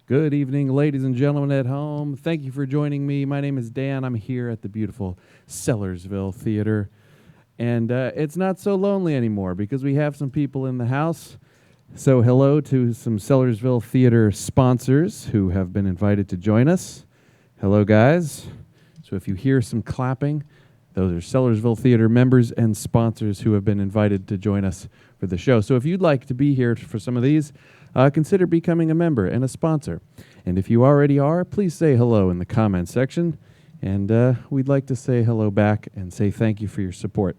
Good evening, ladies and gentlemen at home. Thank you for joining me. My name is Dan. I'm here at the beautiful Sellersville Theater. And it's not so lonely anymore because we have some people in the house. So hello to some Sellersville Theater sponsors who have been invited to join us. Hello, guys. So if you hear some clapping, those are Sellersville Theater members and sponsors who have been invited to join us for the show. So if you'd like to be here for some of these, consider becoming a member and a sponsor. And if you already are, please say hello in the comment section. And we'd like to say hello back and say thank you for your support.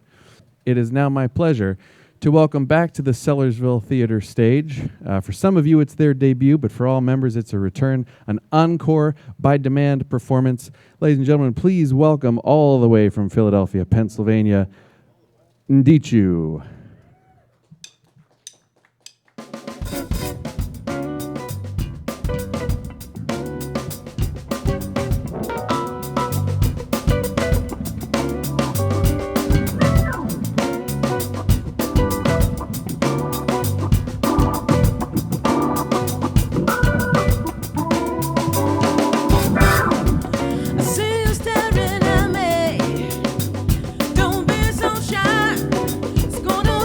It is now my pleasure to welcome back to the Sellersville Theater stage. For some of you, it's their debut, but for all members, it's a return, an encore by demand performance. Ladies and gentlemen, please welcome all the way from Philadelphia, Pennsylvania, Ndichu. Gonna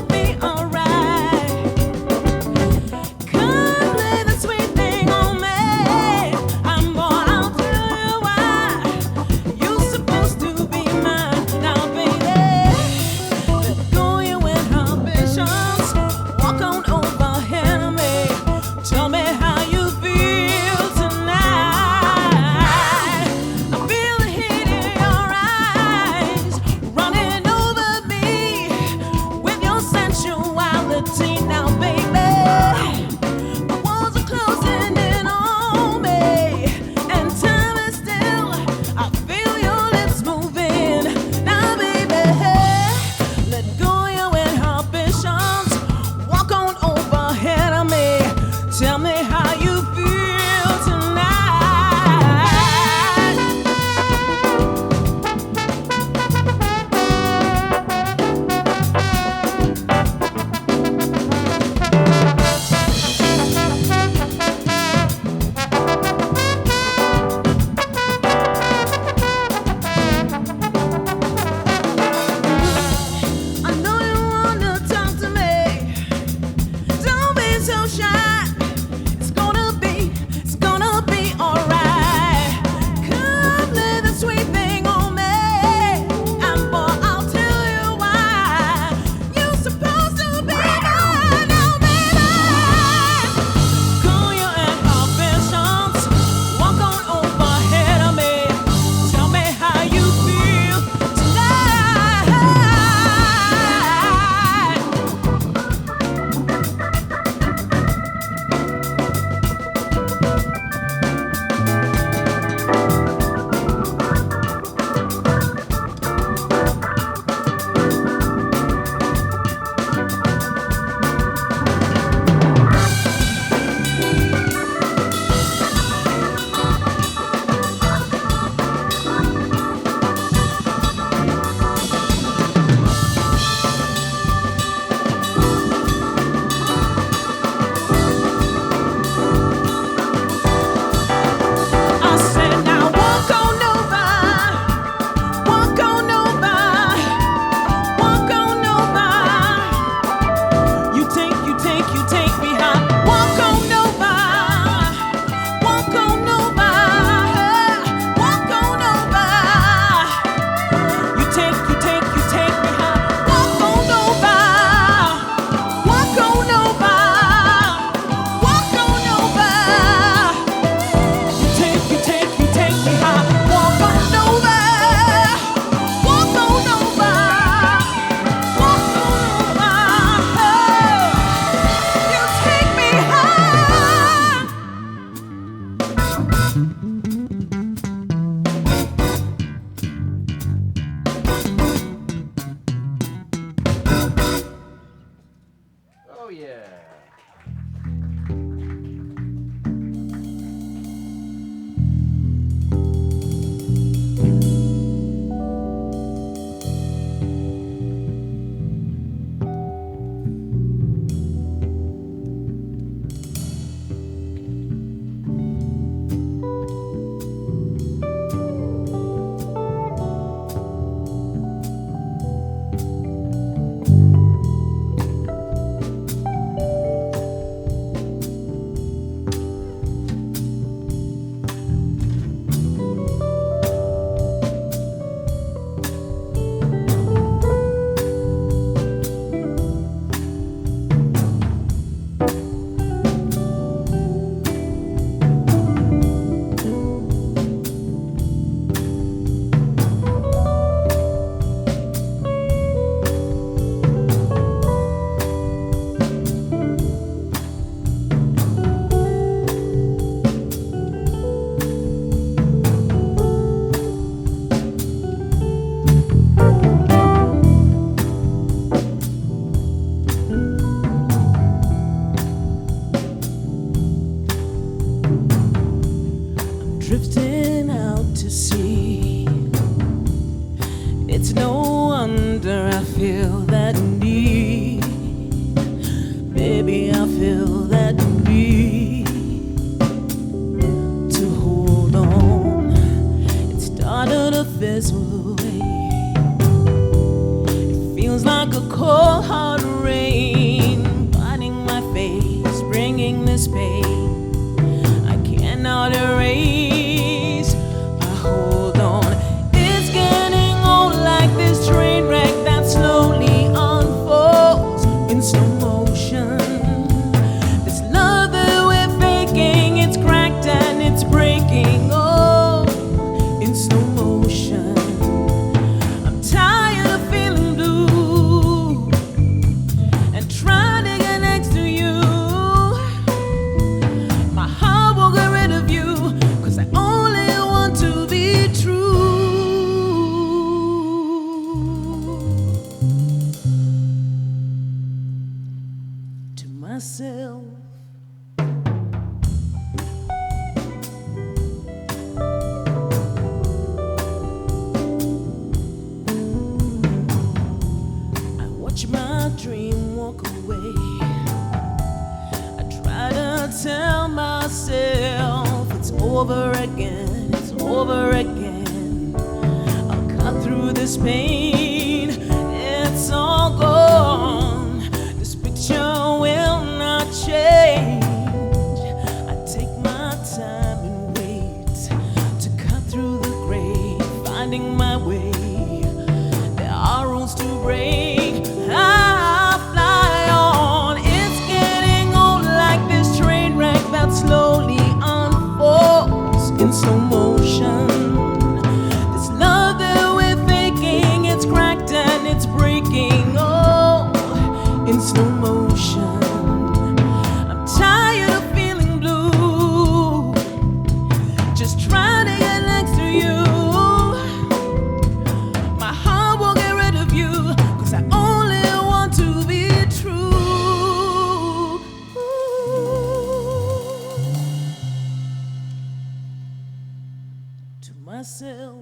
drifting out to sea. It's no wonder I feel that need. Baby, I feel that need to hold on. It started to fizzle away. It feels like a cold hard rain biting my face, bringing this pain I cannot erase. I hold on. It's getting old like this train wreck that slowly unfolds in slow motion. This love that we're faking, it's cracked and it's breaking, oh, in slow motion. I'm tired of feeling blue and trying to get next to you. My heart won't get rid of you, 'cause I only want to be true to myself. I watch my dream walk away. I try to tell myself it's over again, it's over again. I'll cut through this pain, it's all gone. This picture will not change. I take my time and wait to cut through the gray, finding my way. There are rules to break. I fly on. It's getting old like this train wreck that slowly unfolds in slow motion. This love that we're faking, it's cracked and it's breaking, oh, in slow motion. I'm tired of feeling blue, just trying to get next to you. My heart won't get rid of you, 'cause I only want to be true to myself.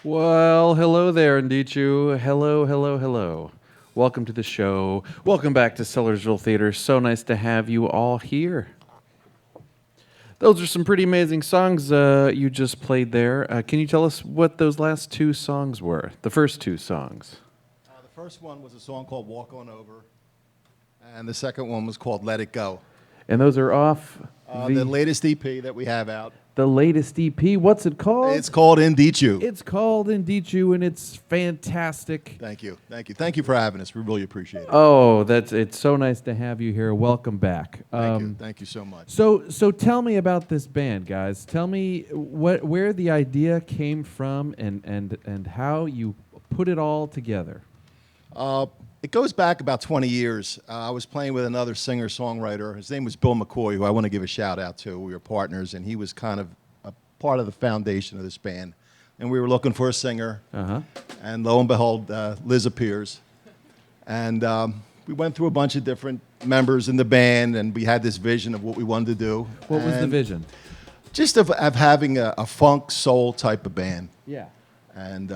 Well, hello there, Ndichu. Hello, hello, hello. Welcome to the show. Welcome back to Sellersville Theater. So nice to have you all here. Those are some pretty amazing songs you just played there. Can you tell us what those last two songs were? The first two songs. The first one was a song called Walk On Over, and the second one was called Let It Go. And those are off The latest EP that we have out. the latest EP. What's it called? It's called Ndichu. It's called Ndichu, and it's fantastic. Thank you. Thank you. Thank you for having us. We really appreciate it. Oh, it's so nice to have you here. Welcome back. Thank you. Thank you so much. So tell me about this band, guys. Tell me where the idea came from and how you put it all together. It goes back about 20 years. I was playing with another singer-songwriter. His name was Bill McCoy, who I want to give a shout-out to. We were partners, and he was kind of a part of the foundation of this band. And we were looking for a singer, and lo and behold, Liz appears. And we went through a bunch of different members in the band, and we had this vision of what we wanted to do. What was the vision? Just of having a funk, soul type of band. Yeah. And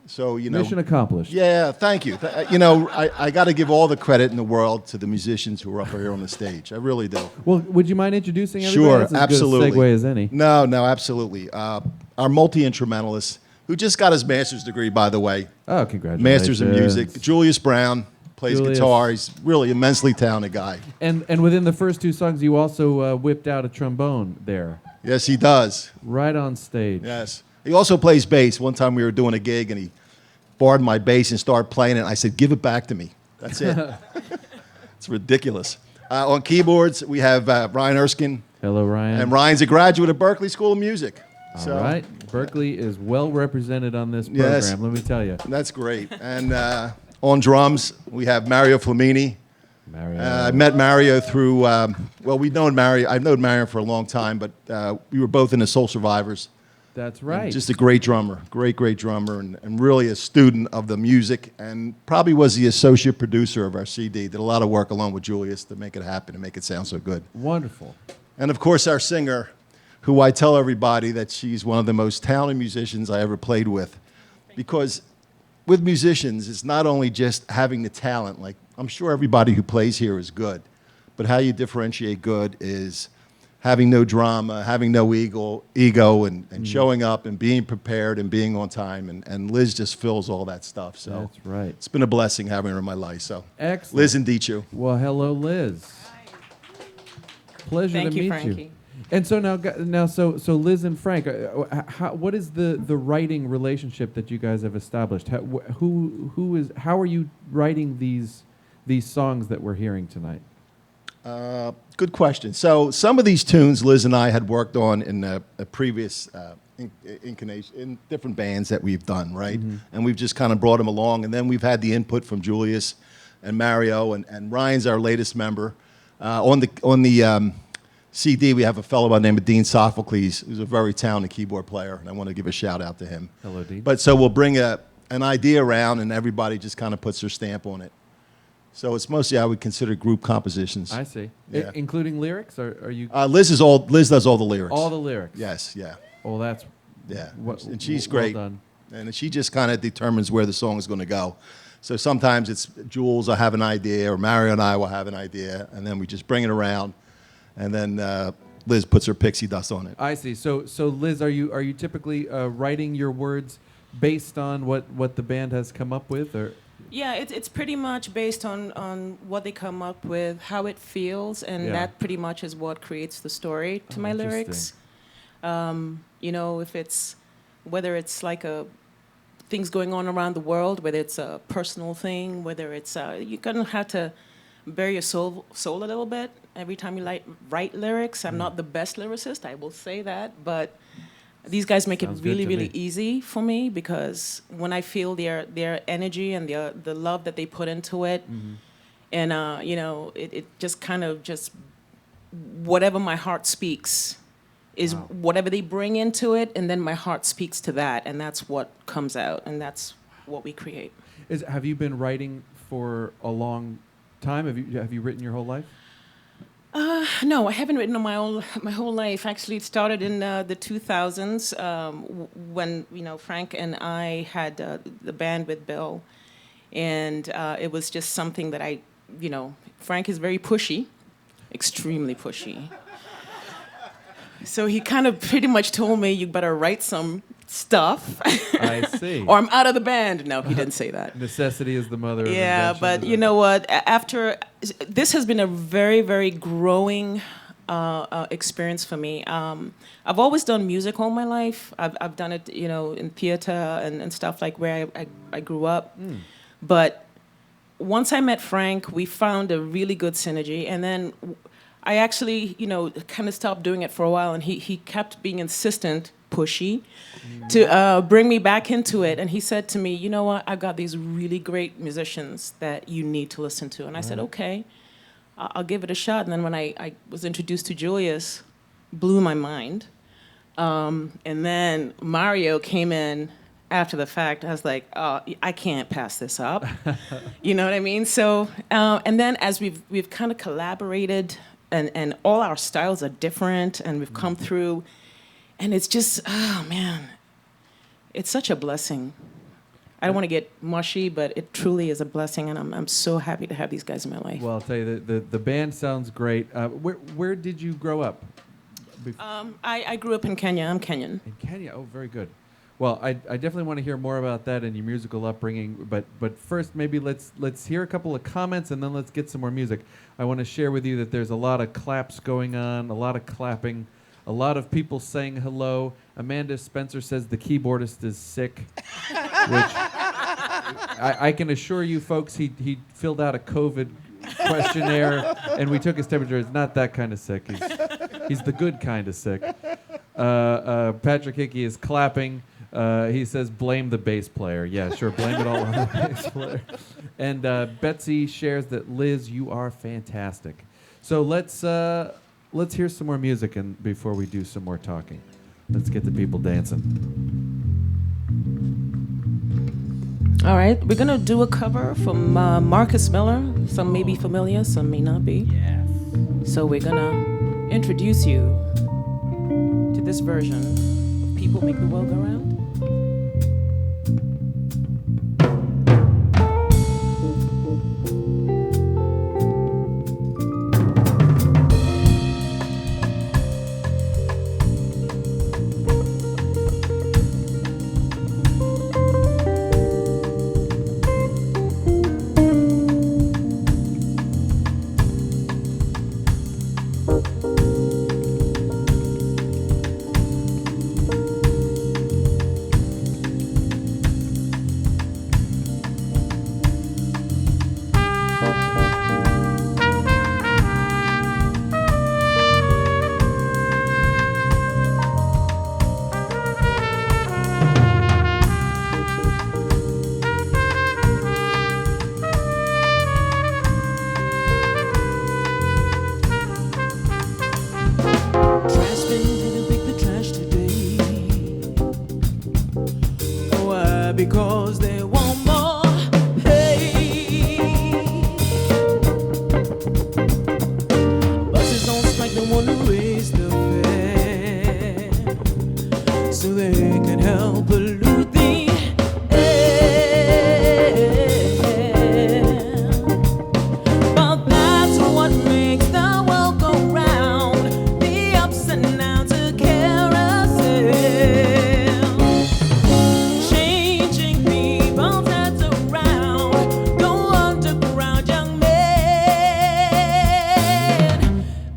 so, you know. Mission accomplished. Yeah, thank you. You know, I got to give all the credit in the world to the musicians who are up here on the stage. I really do. Well, would you mind introducing everybody? Sure, That's as absolutely. good a segue as any. No, absolutely. Our multi-instrumentalist, who just got his master's degree, by the way. Oh, congratulations. Master's in music. Julius Brown plays Julius. guitar. He's really immensely talented guy. And within the first two songs, you also whipped out a trombone there, Yes, he does. right on stage. Yes. He also plays bass. One time we were doing a gig, and he borrowed my bass and started playing it. I said, give it back to me. That's it. It's ridiculous. On keyboards, we have Ryan Erskine. Hello, Ryan. And Ryan's a graduate of Berkeley School of Music. All right. Berkeley is well represented on this program, Yes. let me tell you. That's great. And on drums, we have Mario Flamini. Mario. I met Mario through, we've known Mario. I've known Mario for a long time, but we were both in the Soul Survivors. That's right. Just a great drummer, great drummer, and really a student of the music, and probably was the associate producer of our CD. Did a lot of work along with Julius to make it happen and make it sound so good. Wonderful. And of course, our singer, who I tell everybody that she's one of the most talented musicians I ever played with, because with musicians, it's not only just having the talent. Like, I'm sure everybody who plays here is good, but how you differentiate good is having no drama, having no ego and showing up and being prepared and being on time. And Liz just fills all that stuff. So That's right. it's been a blessing having her in my life. So Excellent. Liz and Ndichu. Well, hello, Liz. Pleasure Thank to you, meet Frankie. you. And so so Liz and Frank, what is the writing relationship that you guys have established? How are you writing these songs that we're hearing tonight? Good question. So some of these tunes Liz and I had worked on in a previous incarnation in different bands that we've done, right? And we've just kind of brought them along. And then we've had the input from Julius and Mario, and Ryan's our latest member. On the CD, we have a fellow by the name of Dean Sophocles, who's a very talented keyboard player, and I want to give a shout out to him. Hello, Dean. But so we'll bring an idea around, and everybody just kind of puts their stamp on it. So it's mostly I would consider group compositions. I see. Yeah. Including lyrics, or are you Liz does all the lyrics. all the lyrics? Yes, yeah, Well, that's yeah. What- And she's well great. done. And she just kind of determines where the song is going to go. So sometimes it's Jules will have an idea, or Mario and I will have an idea, and then we just bring it around, and then Liz puts her pixie dust on it. I see. So Liz, are you typically writing your words based on what the band has come up with, or? Yeah, it's pretty much based on what they come up with, how it feels, and Yeah. that pretty much is what creates the story to my lyrics. You know, whether it's like things going on around the world, whether it's a personal thing, whether it's you're gonna have to bare your soul a little bit every time you write lyrics. I'm not the best lyricist, I will say that, but these guys make Sounds it good really, to really me. easy for me, because when I feel their energy and the love that they put into it, and you know, it just kind of just whatever my heart speaks is Wow. whatever they bring into it, and then my heart speaks to that, and that's what comes out, and that's what we create. Have you been writing for a long time? Have you written your whole life? No, I haven't written on my whole life. Actually, it started in the 2000s when Frank and I had the band with Bill, and it was just something that Frank is very pushy, extremely pushy. So he kind of pretty much told me, "You better write some stuff." I see. Or I'm out of the band. No, he didn't say that. Necessity is the mother of Yeah, invention. but you know what? After this has been a very, very growing experience for me. I've always done music all my life. I've done it, in theater and stuff like where I grew up. But once I met Frank, we found a really good synergy, and then I actually, kind of stopped doing it for a while, and he kept being insistent, pushy, to bring me back into it. And he said to me, "You know what? I've got these really great musicians that you need to listen to." And I said, "Okay, I'll give it a shot." And then when I was introduced to Julius, blew my mind. And then Mario came in after the fact. I was like, "Oh, I can't pass this up." You know what I mean? So, and then as we've kind of collaborated, and all our styles are different, and we've come through, and it's just, oh man, it's such a blessing. I don't want to get mushy, but it truly is a blessing, and I'm so happy to have these guys in my life. Well, I'll tell you, the band sounds great. Where did you grow up? I grew up in Kenya. I'm Kenyan. In Kenya. Oh, very good. Well, I definitely want to hear more about that and your musical upbringing. But first, maybe let's hear a couple of comments, and then let's get some more music. I want to share with you that there's a lot of claps going on, a lot of clapping, a lot of people saying hello. Amanda Spencer says the keyboardist is sick, which I can assure you, folks, he filled out a COVID questionnaire, and we took his temperature. It's not that kind of sick. He's the good kind of sick. Patrick Hickey is clapping. He says, "Blame the bass player." Yeah, sure, blame it all on the bass player. And Betsy shares that, "Liz, you are fantastic." So let's hear some more music before we do some more talking. Let's get the people dancing. All right, we're gonna do a cover from Marcus Miller. Some may be familiar, some may not be. Yes. So we're gonna introduce you to this version of "People Make the World Go Round." Because they want more pay. Buses on strike, they want to raise the fare so they can help pollute the air. But that's what makes the world go round, the ups and downs of carousel.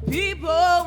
People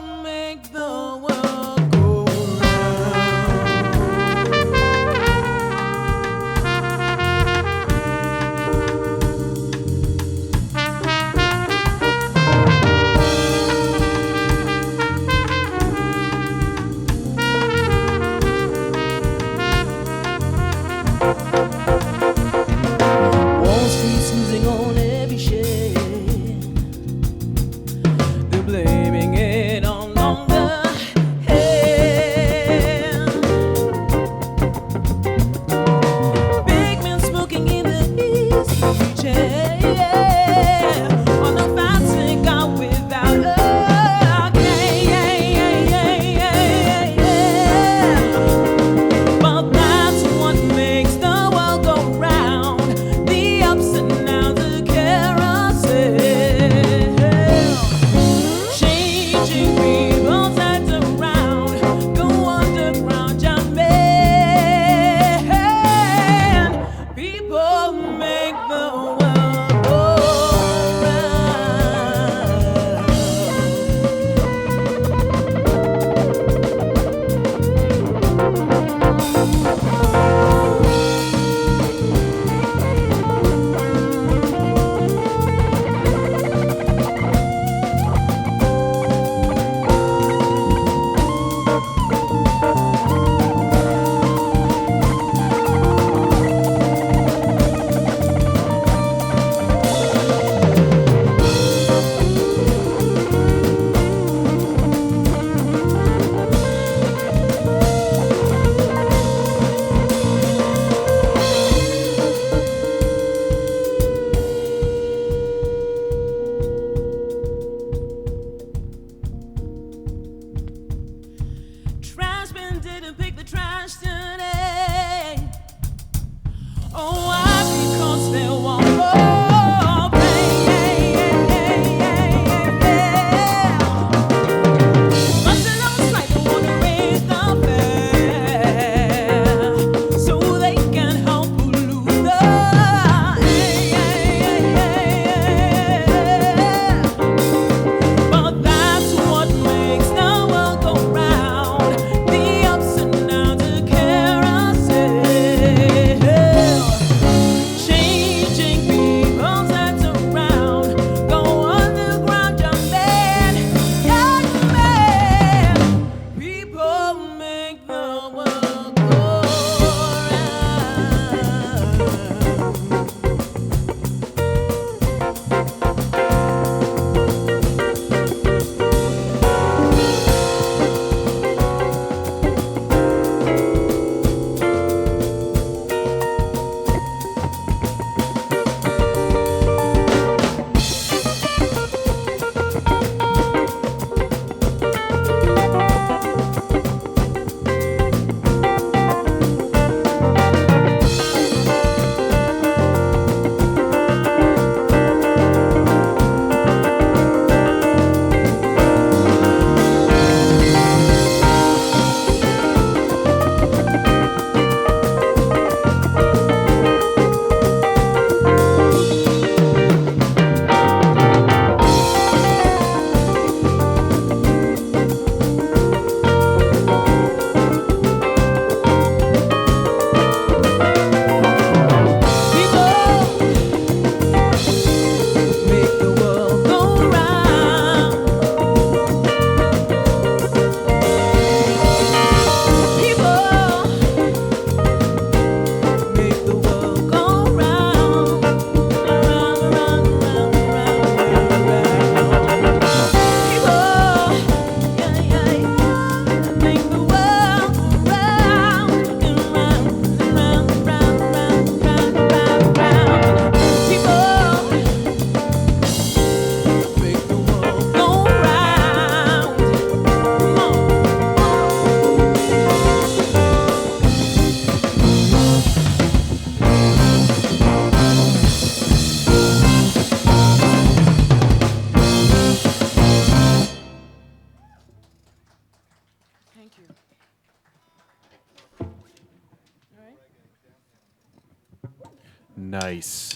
Nice.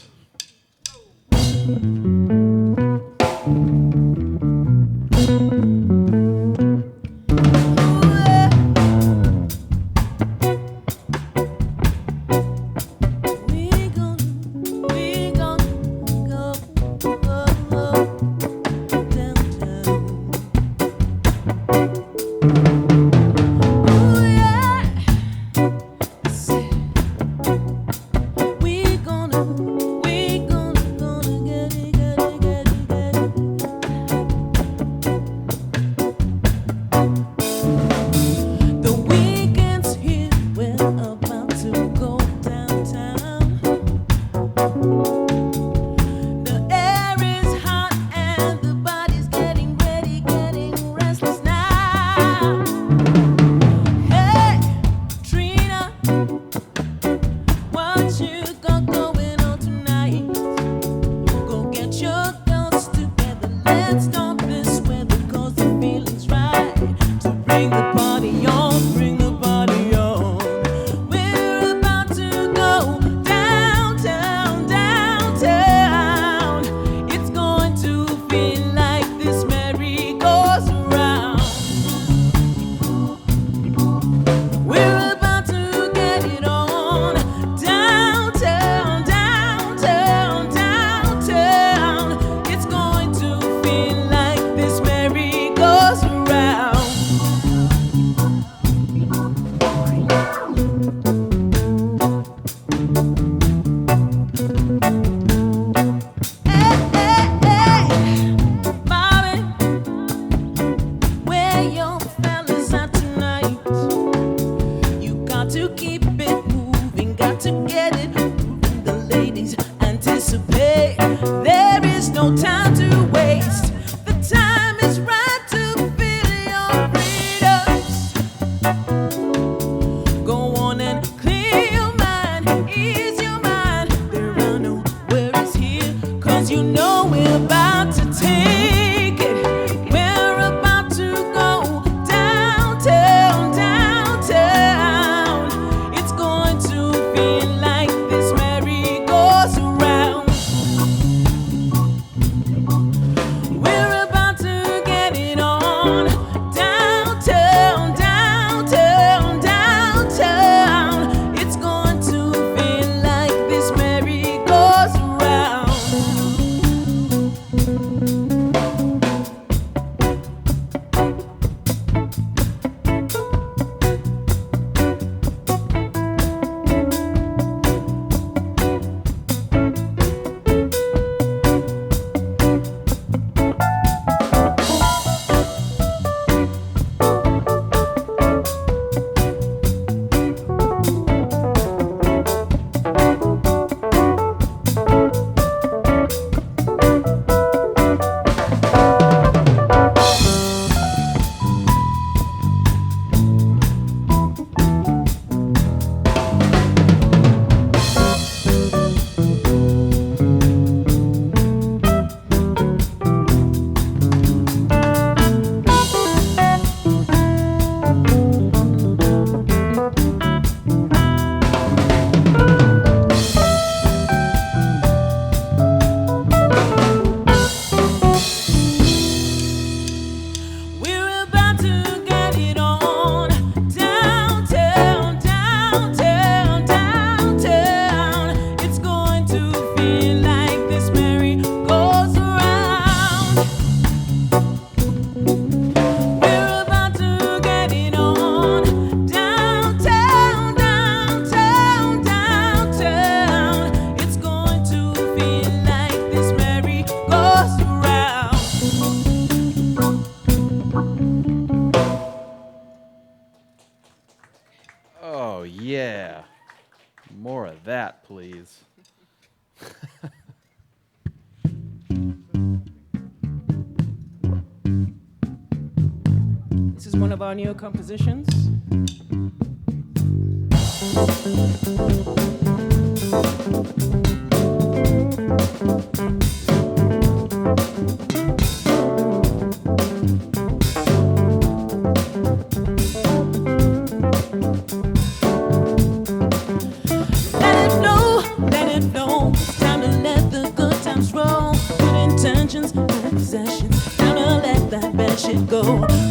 Yeah. More of that, please. This is one of our new compositions. Let it flow, let shit go.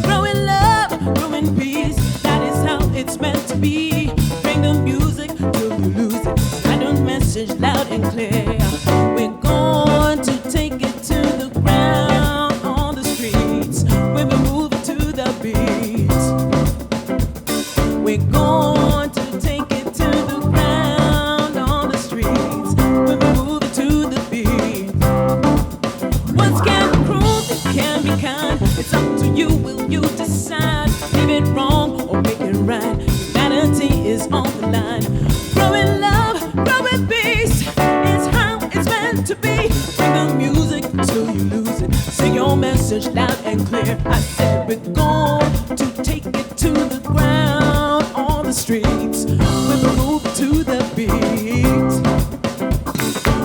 Growing love, growing peace, that is how it's meant to be. Bring the music till you lose it. Send a message loud and clear. We're going to take it to the ground on the streets. When we move to the beats, we're going to take it to the ground on the streets. When we move to the beat, what's can be proved, it can be kind. It's up to you, will you decide? Leave it wrong or make it right. Humanity is on the line. Growing love, growing peace, it's how it's meant to be. Bring the music till you lose it. Sing your message loud and clear. I said we're going to take it to the ground on the streets. When we move to the beat,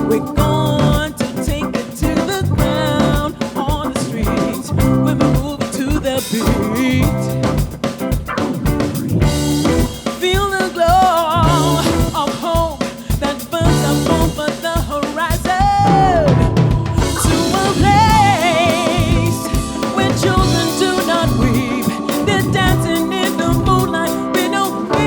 we're going to take it to the ground on the streets. When we move to the beat, feel the glow of hope that burns up over the horizon. To a place where children do not weep. They're dancing in the moonlight with no fear.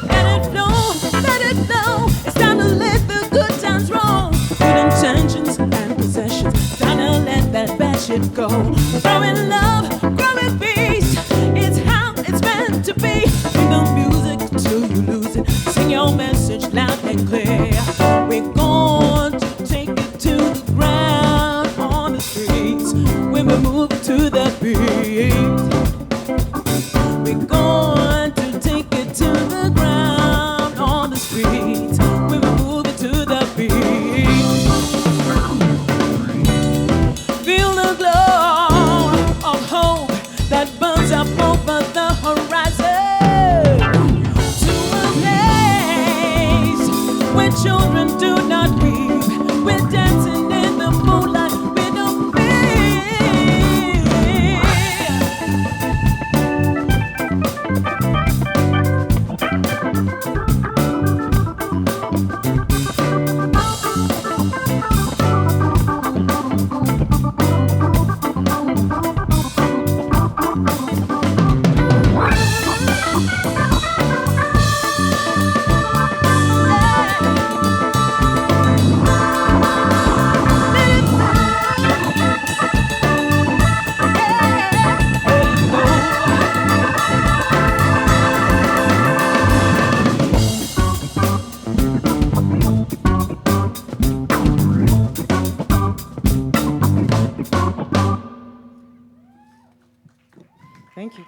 Let it flow. It's time to let the good times roll. Good intentions and possessions. Time to let that bad shit go. Growing love, growing peace. It's how it's meant to be. Bring the music till you lose it. Sing your message loud and clear. We're going to take it to the ground on the streets. When we move to the beat, we're going to take it to the ground on the streets. When we move to the beat, feel the glow of hope that burns up over the horizon. To a place where children do not weep. We're dancing in the moonlight with no fear. Thank you.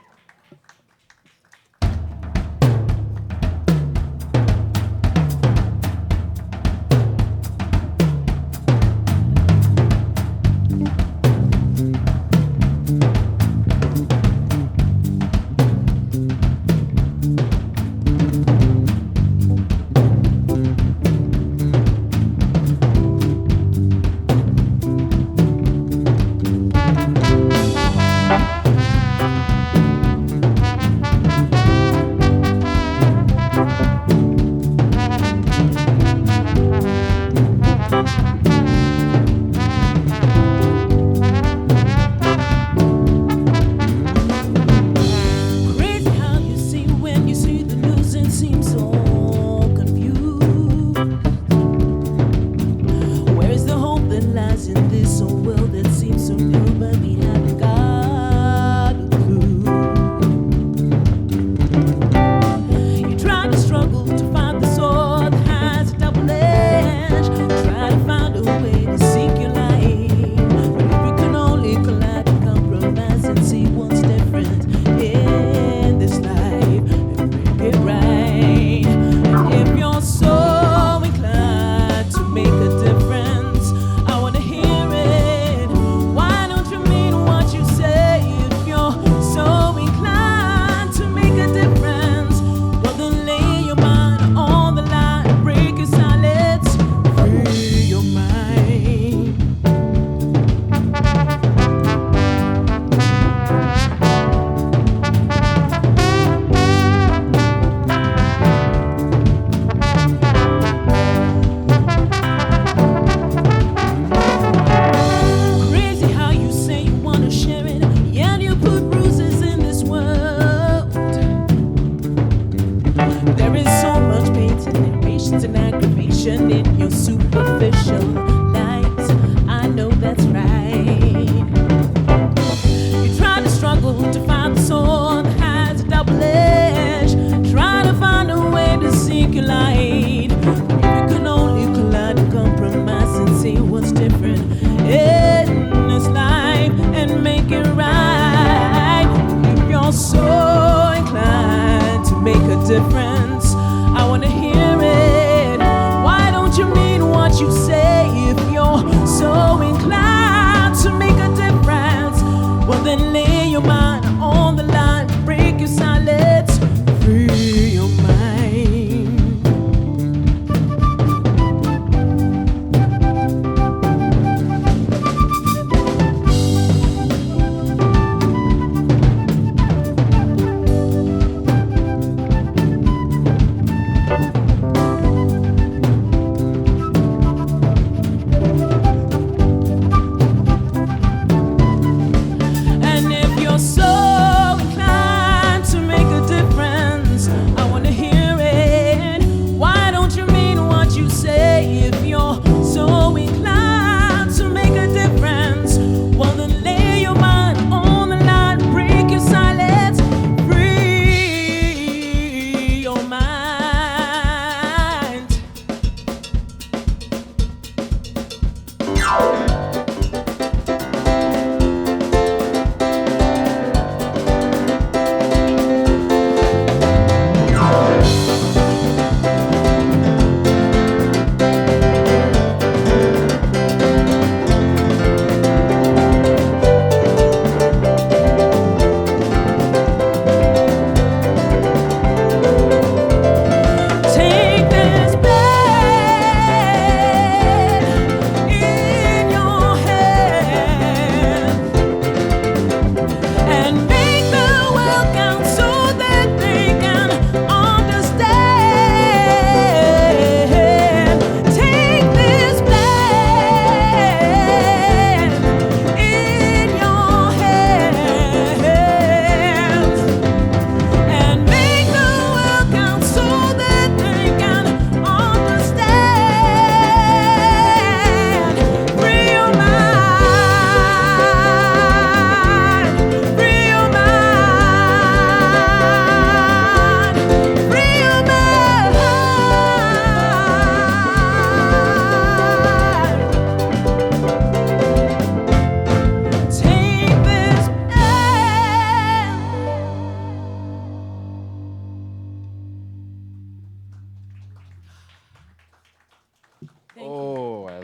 difference. I want to hear it. Why don't you mean what you say if you're so inclined to make a difference? Well, then lay your mind on the line, break your silence, free your mind.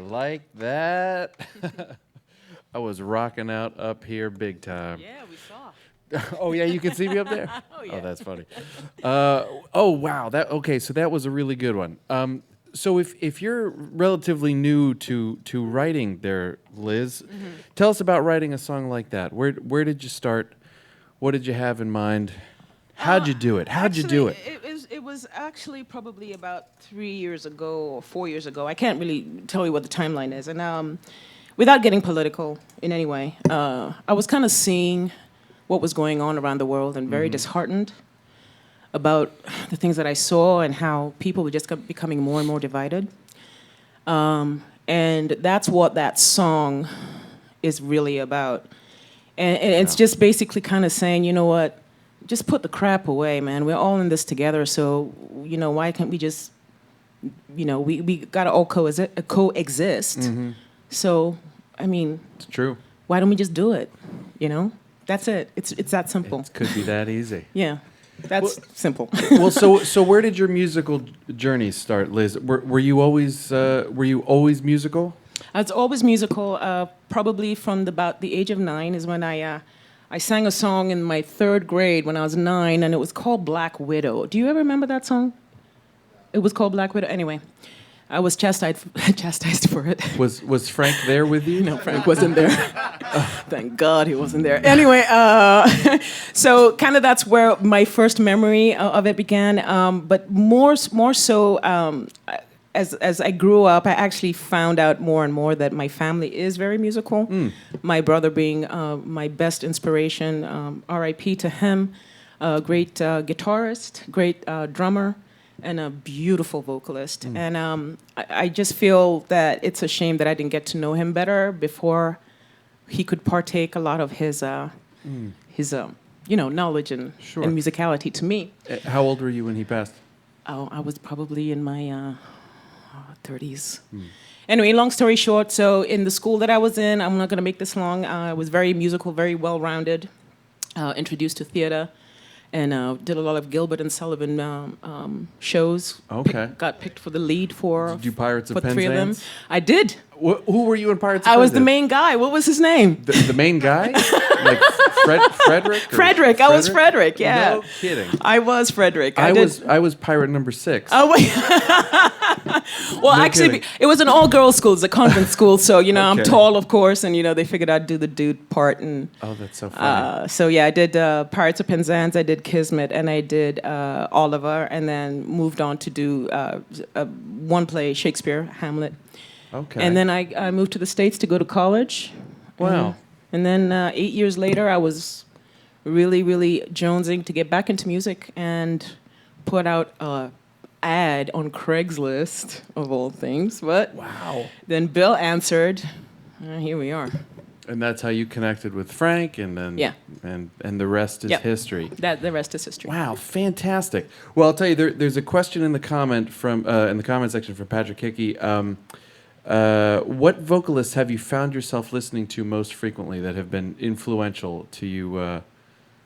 Like that. I was rocking out up here big time. Yeah, we saw. Oh yeah, you can see me up there. Oh yeah. Oh, that's funny. Oh wow, so that was a really good one. So if you're relatively new to writing there, Liz, tell us about writing a song like that. Where did you start? What did you have in mind? How'd you do it? How'd you do it? It was actually probably about 3 years ago or 4 years ago. I can't really tell you what the timeline is. And without getting political in any way, I was kind of seeing what was going on around the world and very disheartened about the things that I saw and how people were just becoming more and more divided. And that's what that song is really about. And it's just basically kind of saying, you know what? Just put the crap away, man. We're all in this together, so, why can't we just, we got to all coexist. Mm-hmm. So, I mean... It's true. Why don't we just do it, That's it. It's that simple. It could be that easy. Yeah, that's simple. Well, so where did your musical journey start, Liz? Were you always musical? I was always musical. Probably from about the age of 9 is when I sang a song in my 3rd grade when I was 9, and it was called Black Widow. Do you ever remember that song? It was called Black Widow. Anyway, I was chastised for it. Was Frank there with you? No, Frank wasn't there. Thank God he wasn't there. Anyway, so kind of that's where my first memory of it began. But more so, as I grew up, I actually found out more and more that my family is very musical. My brother being my best inspiration, R.I.P. to him, great guitarist, great drummer, and a beautiful vocalist. And I just feel that it's a shame that I didn't get to know him better before he could partake a lot of his knowledge and musicality to me. How old were you when he passed? Oh, I was probably in my 30s. Anyway, long story short, so in the school that I was in, I'm not going to make this long, I was very musical, very well-rounded, introduced to theater, and did a lot of Gilbert and Sullivan shows. Okay. Got picked for the lead for. Did you do Pirates of for 3 of them. Penzance? I did. Who were you in Pirates of I was the Penzance? main guy. What was his name? The main guy? Like Frederick? or Frederick. I was Frederick. Yeah. No kidding. I was Frederick. I was pirate number 6. Oh wait. Well, No actually, kidding. it was an all-girls school. It's a convent school, so I'm Okay. tall, of course, and they figured I'd do the dude part. And Oh, that's so funny. so yeah, I did Pirates of Penzance, I did Kismet, and I did Oliver, and then moved on to do one play, Shakespeare, Hamlet. Okay. And then I moved to the States to go to college. Wow. And then 8 years later, I was really, really jonesing to get back into music and put out a ad on Craigslist, of all things. But Wow. then Bill answered, and here we are. And that's how you connected with Frank, and then Yeah. and the rest is Yep. history. The rest is history. Wow, fantastic. Well, I'll tell you, there's a question in the comment section from Patrick Hickey. What vocalists have you found yourself listening to most frequently that have been influential to you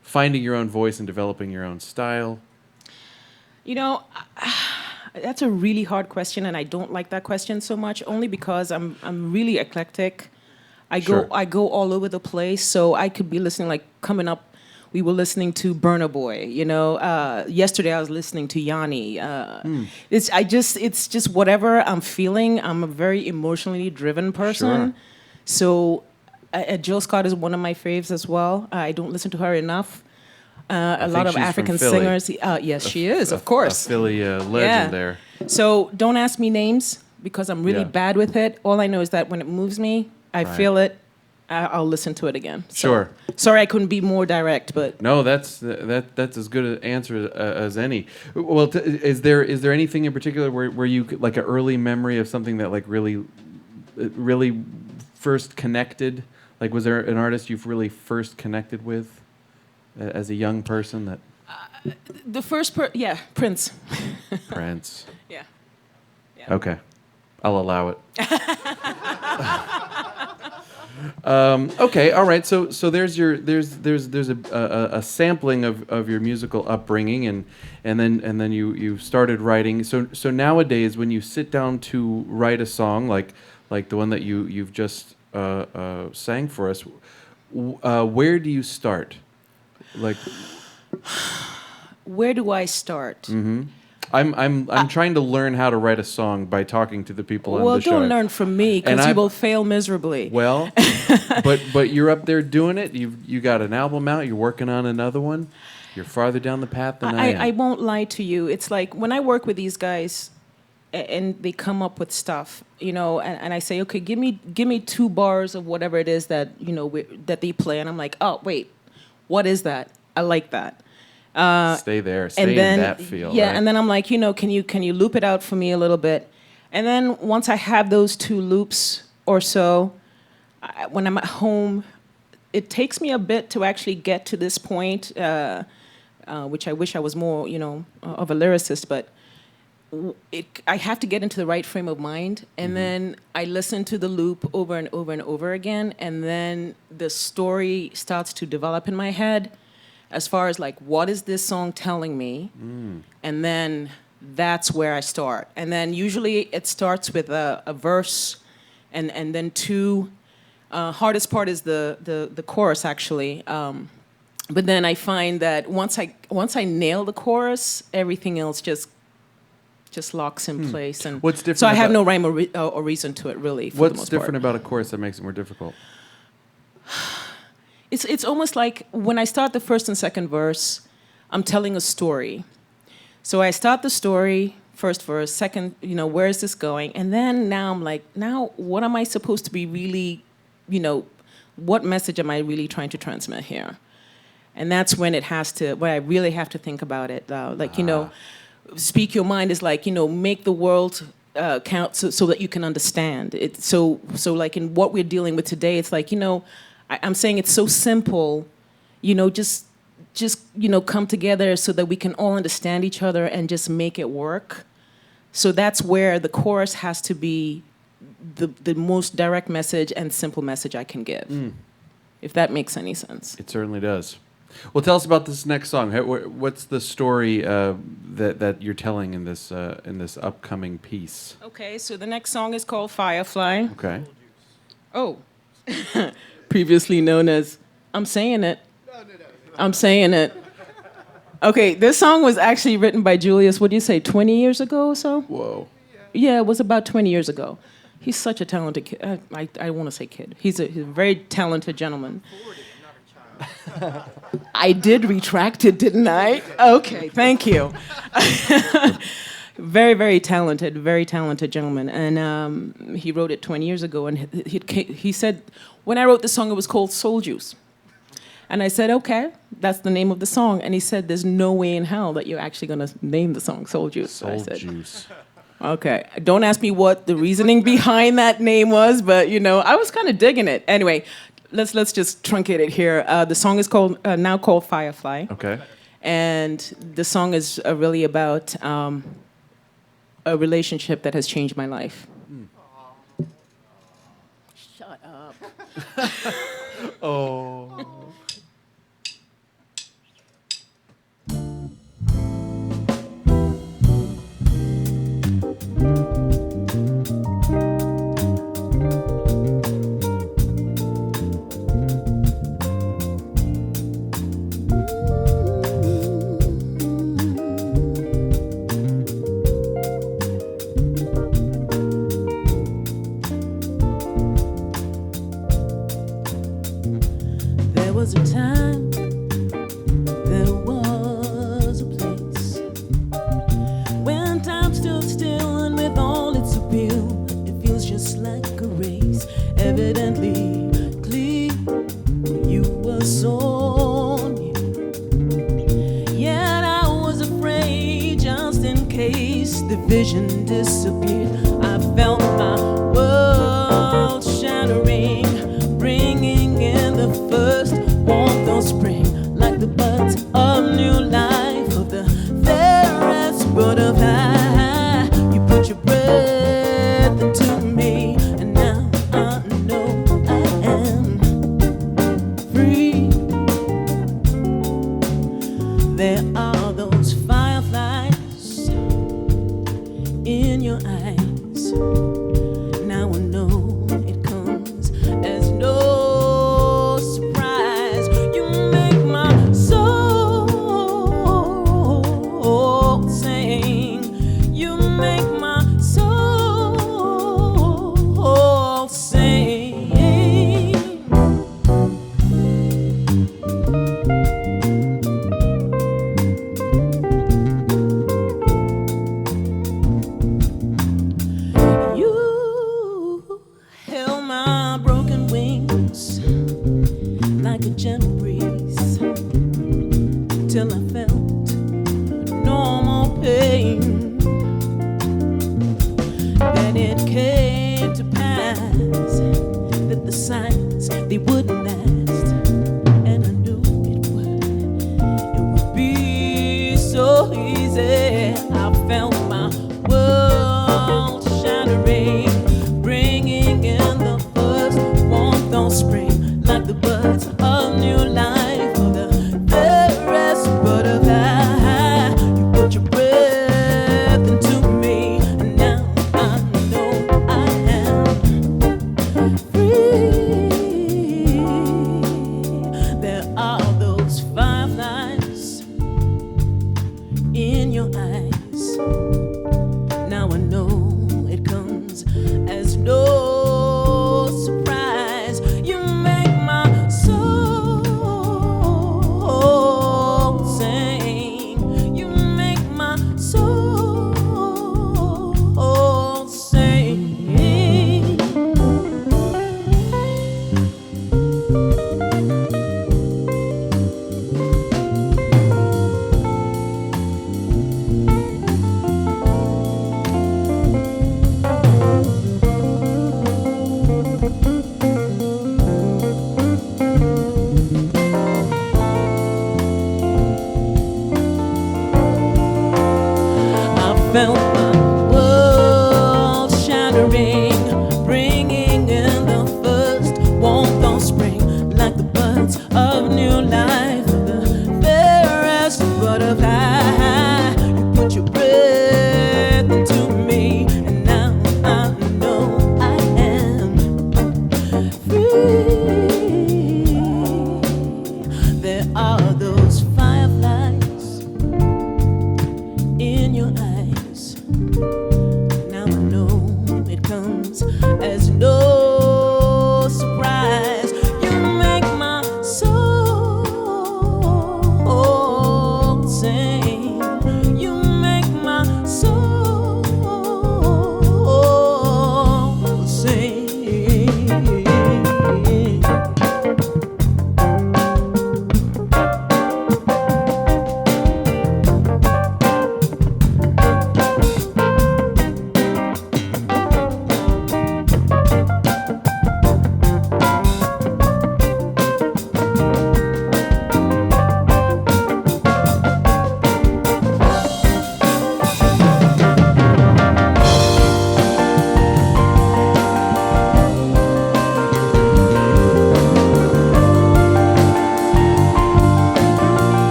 finding your own voice and developing your own style? That's a really hard question, and I don't like that question so much, only because I'm really eclectic. Sure. I go all over the place, so I could be listening, like coming up, we were listening to Burna Boy, yesterday I was listening to Yanni. It's just whatever I'm feeling. I'm a very emotionally driven person. Sure. So Jill Scott is one of my faves as well. I don't listen to her enough. A lot think of she's from African Philly. singers. Yes, she is, of course. A Philly legend Yeah. there. So don't ask me names because I'm really Yeah. bad with it. All I know is that when it moves me, I Right. feel it. I'll listen to it again. So, Sure. Sorry, I couldn't be more direct, but No, that's as good an answer as any. Well, is there anything in particular where you like an early memory of something that like really first connected? Like, was there an artist you've really first connected with as a young person? That the first Prince. Prince. Yeah. Okay, I'll allow it. Okay, all right. So there's a sampling of your musical upbringing, and then you started writing. So nowadays, when you sit down to write a song like the one that you've just sang for us, where do you start? Like, Where do I start? Mm-hmm. I'm trying to learn how to write a song by talking to the people on Well, the show. don't learn from me And because you I've- will fail miserably. Well, but you're up there doing it. You got an album out. You're working on another one. You're farther down the path than I am. I won't lie to you. It's like when I work with these guys and they come up with stuff, and I say, okay, give me 2 bars of whatever it is that, that they play. And I'm like, oh, wait, what is that? I like that. Stay there. Stay And then, in that feel. yeah, right? and then I'm like, can you loop it out for me a little bit? And then once I have those 2 loops or so, when I'm at home, it takes me a bit to actually get to this point, which I wish I was more, of a lyricist, but I have to get into the right frame of mind, and then I listen to the loop over and over and over again, and then the story starts to develop in my head as far as like, what is this song telling me? And then that's where I start. And then usually it starts with a verse and then 2. Hardest part is the chorus, actually. But then I find that once I nail the chorus, everything else just locks in place. And What's different so I have about- no rhyme or reason to it, really, for the What's most different part. about a chorus that makes it more difficult? It's almost like when I start the first and second verse, I'm telling a story. So I start the story, first verse, second, where is this going? And then now I'm like, now what am I supposed to be really, what message am I really trying to transmit here? And that's when I really have to think about it. Speak your mind is like, make the world count so that you can understand it. So like in what we're dealing with today, it's like, I'm saying it's so simple, just come together so that we can all understand each other and just make it work. So that's where the chorus has to be the most direct message and simple message I can give, if that makes any sense. It certainly does. Well, tell us about this next song. What's the story that you're telling in this upcoming piece? Okay, so the next song is called Firefly. Okay. Oh, previously known as I'm Saying It. I'm Saying It. Okay, this song was actually written by Julius, what do you say, 20 years ago or so? Whoa. Yeah, it was about 20 years ago. He's such a talented kid. I want to say kid. He's a very talented gentleman. I did retract it, didn't I? Okay, thank you. Very, very talented gentleman. And he wrote it 20 years ago. And he said, when I wrote the song, it was called Soul Juice. And I said, okay, that's the name of the song. And he said, there's no way in hell that you're actually going to name the song Soul Juice. Soul Juice. Okay, don't ask me what the reasoning behind that name was, but, I was kind of digging it. Anyway, let's just truncate it here. The song is now called Firefly. Okay. And the song is really about a relationship that has changed my life. Shut up. Oh. There was a time, there was a place, when time stood still and with all its appeal, it feels just like a race. Evidently clear, you were so near. Yet I was afraid, just in case the vision disappeared. I felt my world shattering, bringing in the first warmth of spring, like the buds of new life of the fairest butterfly. You put your breath into me, and now I know I am free. There are those fireflies in your eyes. Now I know it comes as no surprise. You make my soul sing. You make my soul sing. You held my broken wings like a gentle breeze till I felt no more pain. Then it came to pass that the signs, they wouldn't last, and I knew it would be so easy. I felt my world shattering, bringing in the first warmth of spring, like the buds of new life of the fairest butterfly. You put your breath into me, and now I know I am free. There are those fireflies in your eyes. Now I know it comes as no surprise. You make my soul sing. You make my soul sing. I felt my world shattering, bringing in the first warmth of spring, like the buds of new life of the are those fireflies in your eyes? Now I know it comes as no surprise. You make my soul sing. You make my soul sing.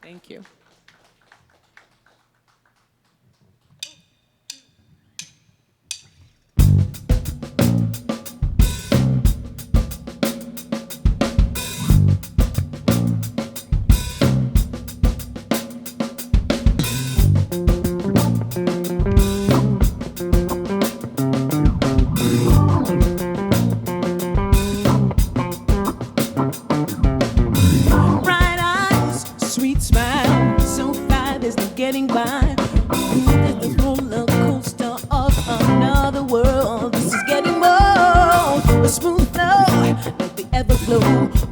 Thank you. Bright eyes, sweet smile, so fine there's no getting by. The roller coaster of another world. This is getting more a smooth flow, like the everflow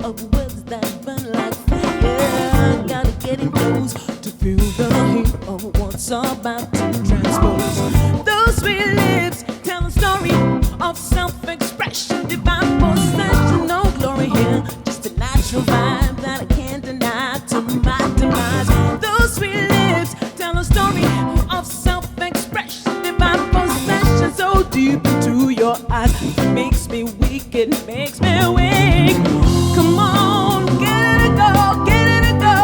of words that burn like fire. Gotta get in close to feel the heat of what's about to transpose. Those sweet lips tell a story of self-expression, divine possession, no glory here, just a natural vibe that I can't deny to my demise. Those sweet lips tell a story of self-expression, divine possession, so deep into your eyes. It makes me weak, it makes me weak. Come on, get it and go, get it and go.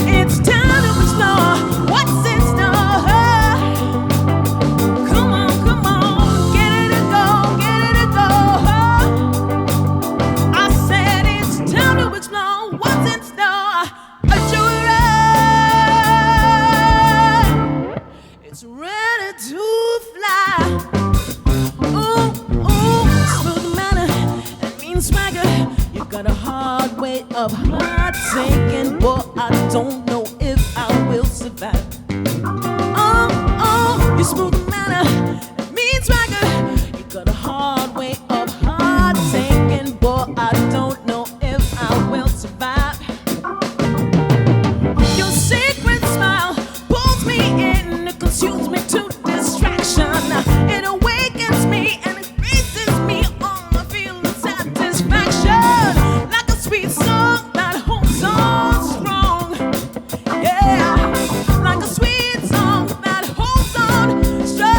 It's time to explore what's in store. Come on, get it and go, get it and go. I said it's time to explore what's in store. A joyride, it's ready to fly. Ooh, smooth manner, that means swagger. You got a hard way of heart taking, boy, I don't know if I will survive. Oh, you smooth manner, that means swagger. You got a hard way of heart taking, boy, I don't know if I will survive. Your secret smile pulls me in, it consumes me to distraction. It awakens me and it raises me on. I feel the satisfaction, like a sweet song that holds on strong. Yeah, like a sweet song that holds on strong.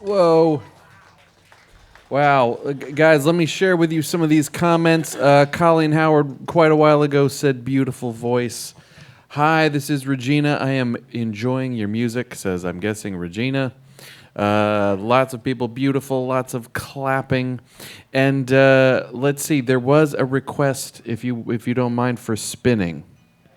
Whoa. Wow. Guys, let me share with you some of these comments. Colleen Howard, quite a while ago, said, beautiful voice. Hi, this is Regina. I am enjoying your music, says, I'm guessing, Regina. Lots of people, beautiful, lots of clapping. And let's see, there was a request, if you don't mind, for spinning.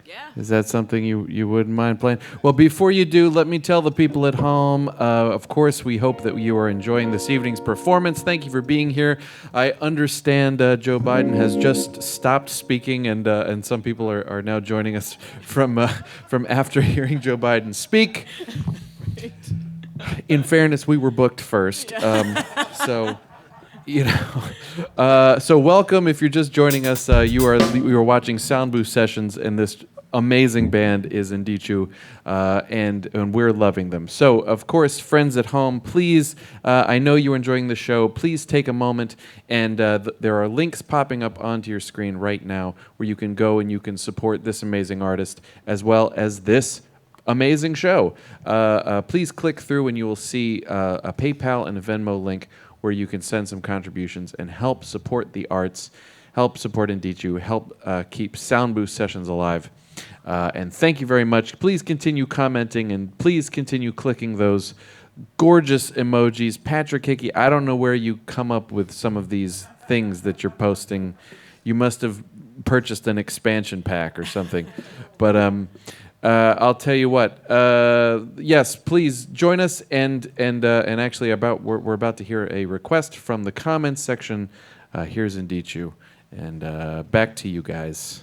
Yeah. Is that something you wouldn't mind playing? Well, before you do, let me tell the people at home, of course, we hope that you are enjoying this evening's performance. Thank you for being here. I understand Joe Biden has just stopped speaking, and some people are now joining us from after hearing Joe Biden speak. In fairness, we were booked first, so... so welcome. If you're just joining us, you are watching Soundbooth Sessions, and this amazing band is Ndichu, and we're loving them. So, of course, friends at home, please, I know you're enjoying the show. Please take a moment, and there are links popping up onto your screen right now where you can go and you can support this amazing artist as well as this amazing show. Please click through, and you will see a PayPal and a Venmo link where you can send some contributions and help support the arts, help support Ndichu, help keep Soundbooth Sessions alive. And thank you very much. Please continue commenting, and please continue clicking those gorgeous emojis. Patrick Hickey, I don't know where you come up with some of these things that you're posting. You must have purchased an expansion pack or something. But I'll tell you what. Yes, please join us, and actually, we're about to hear a request from the comments section. Here's Ndichu, and back to you guys.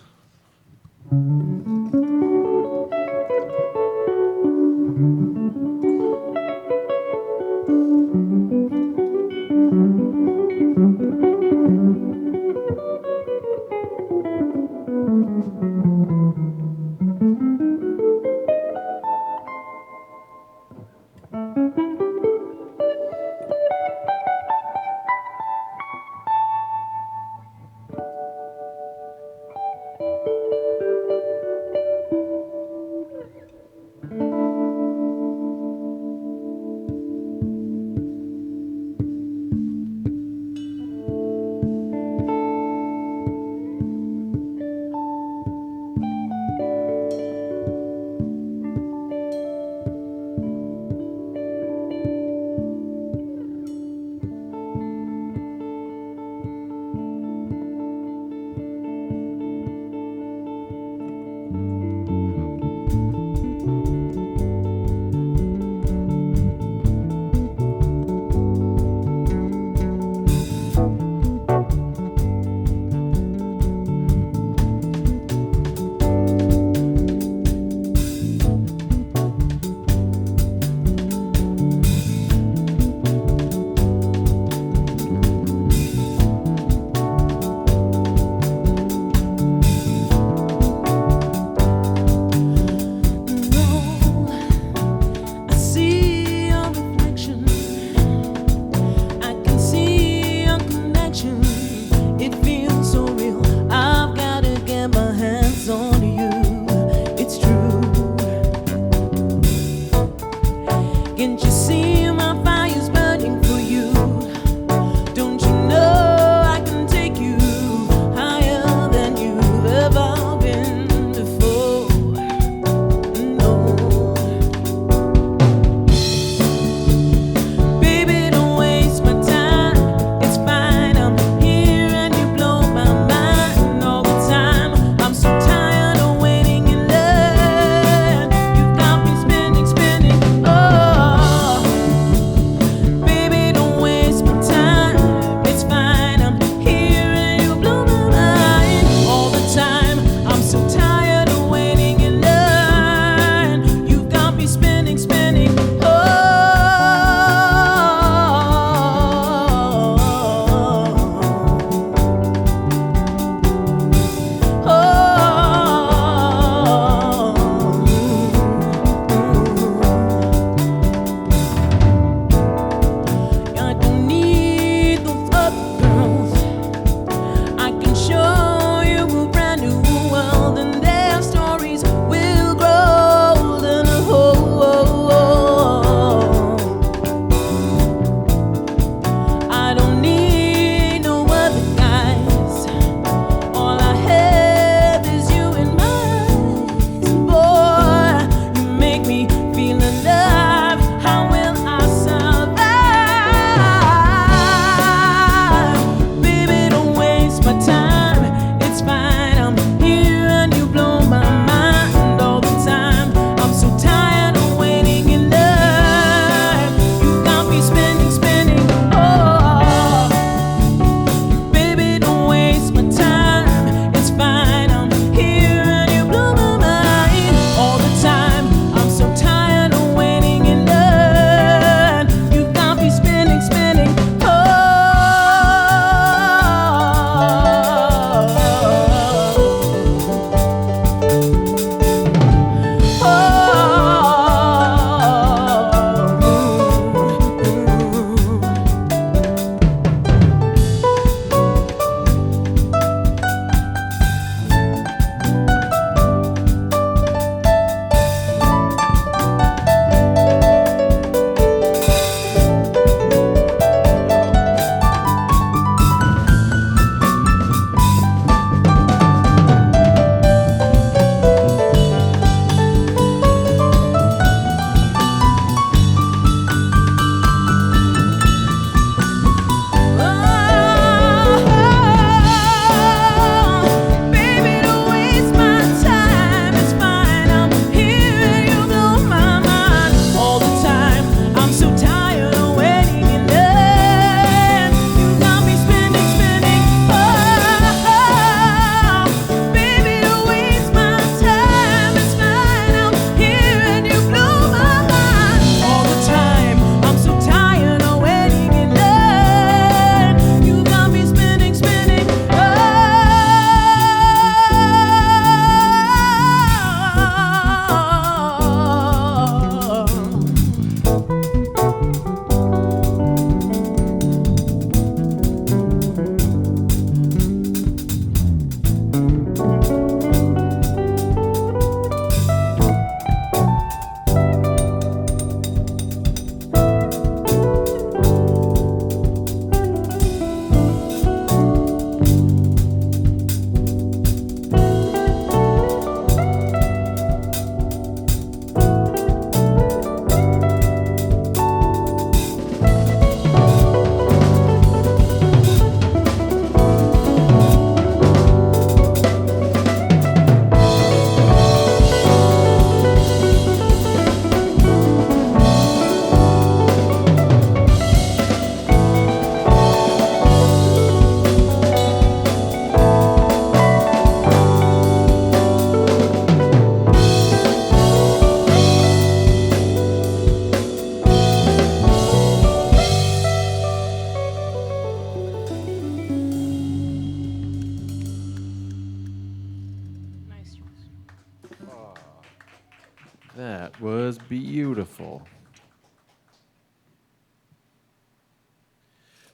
Beautiful.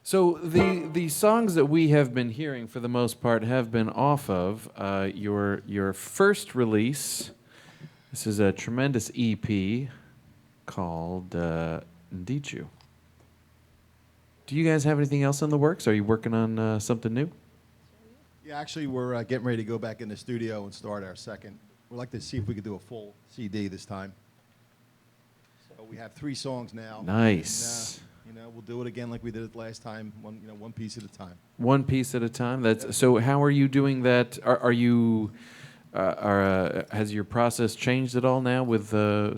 So the songs that we have been hearing, for the most part, have been off of your first release. This is a tremendous EP called Ndichu. Do you guys have anything else in the works? Are you working on something new? Yeah, actually, we're getting ready to go back in the studio and start our second. We'd like to see if we could do a full CD this time. So we have 3 songs now. Nice. And, we'll do it again like we did it last time, one piece at a time. One piece at a time. So. How are you doing that? Are you? Has your process changed at all now with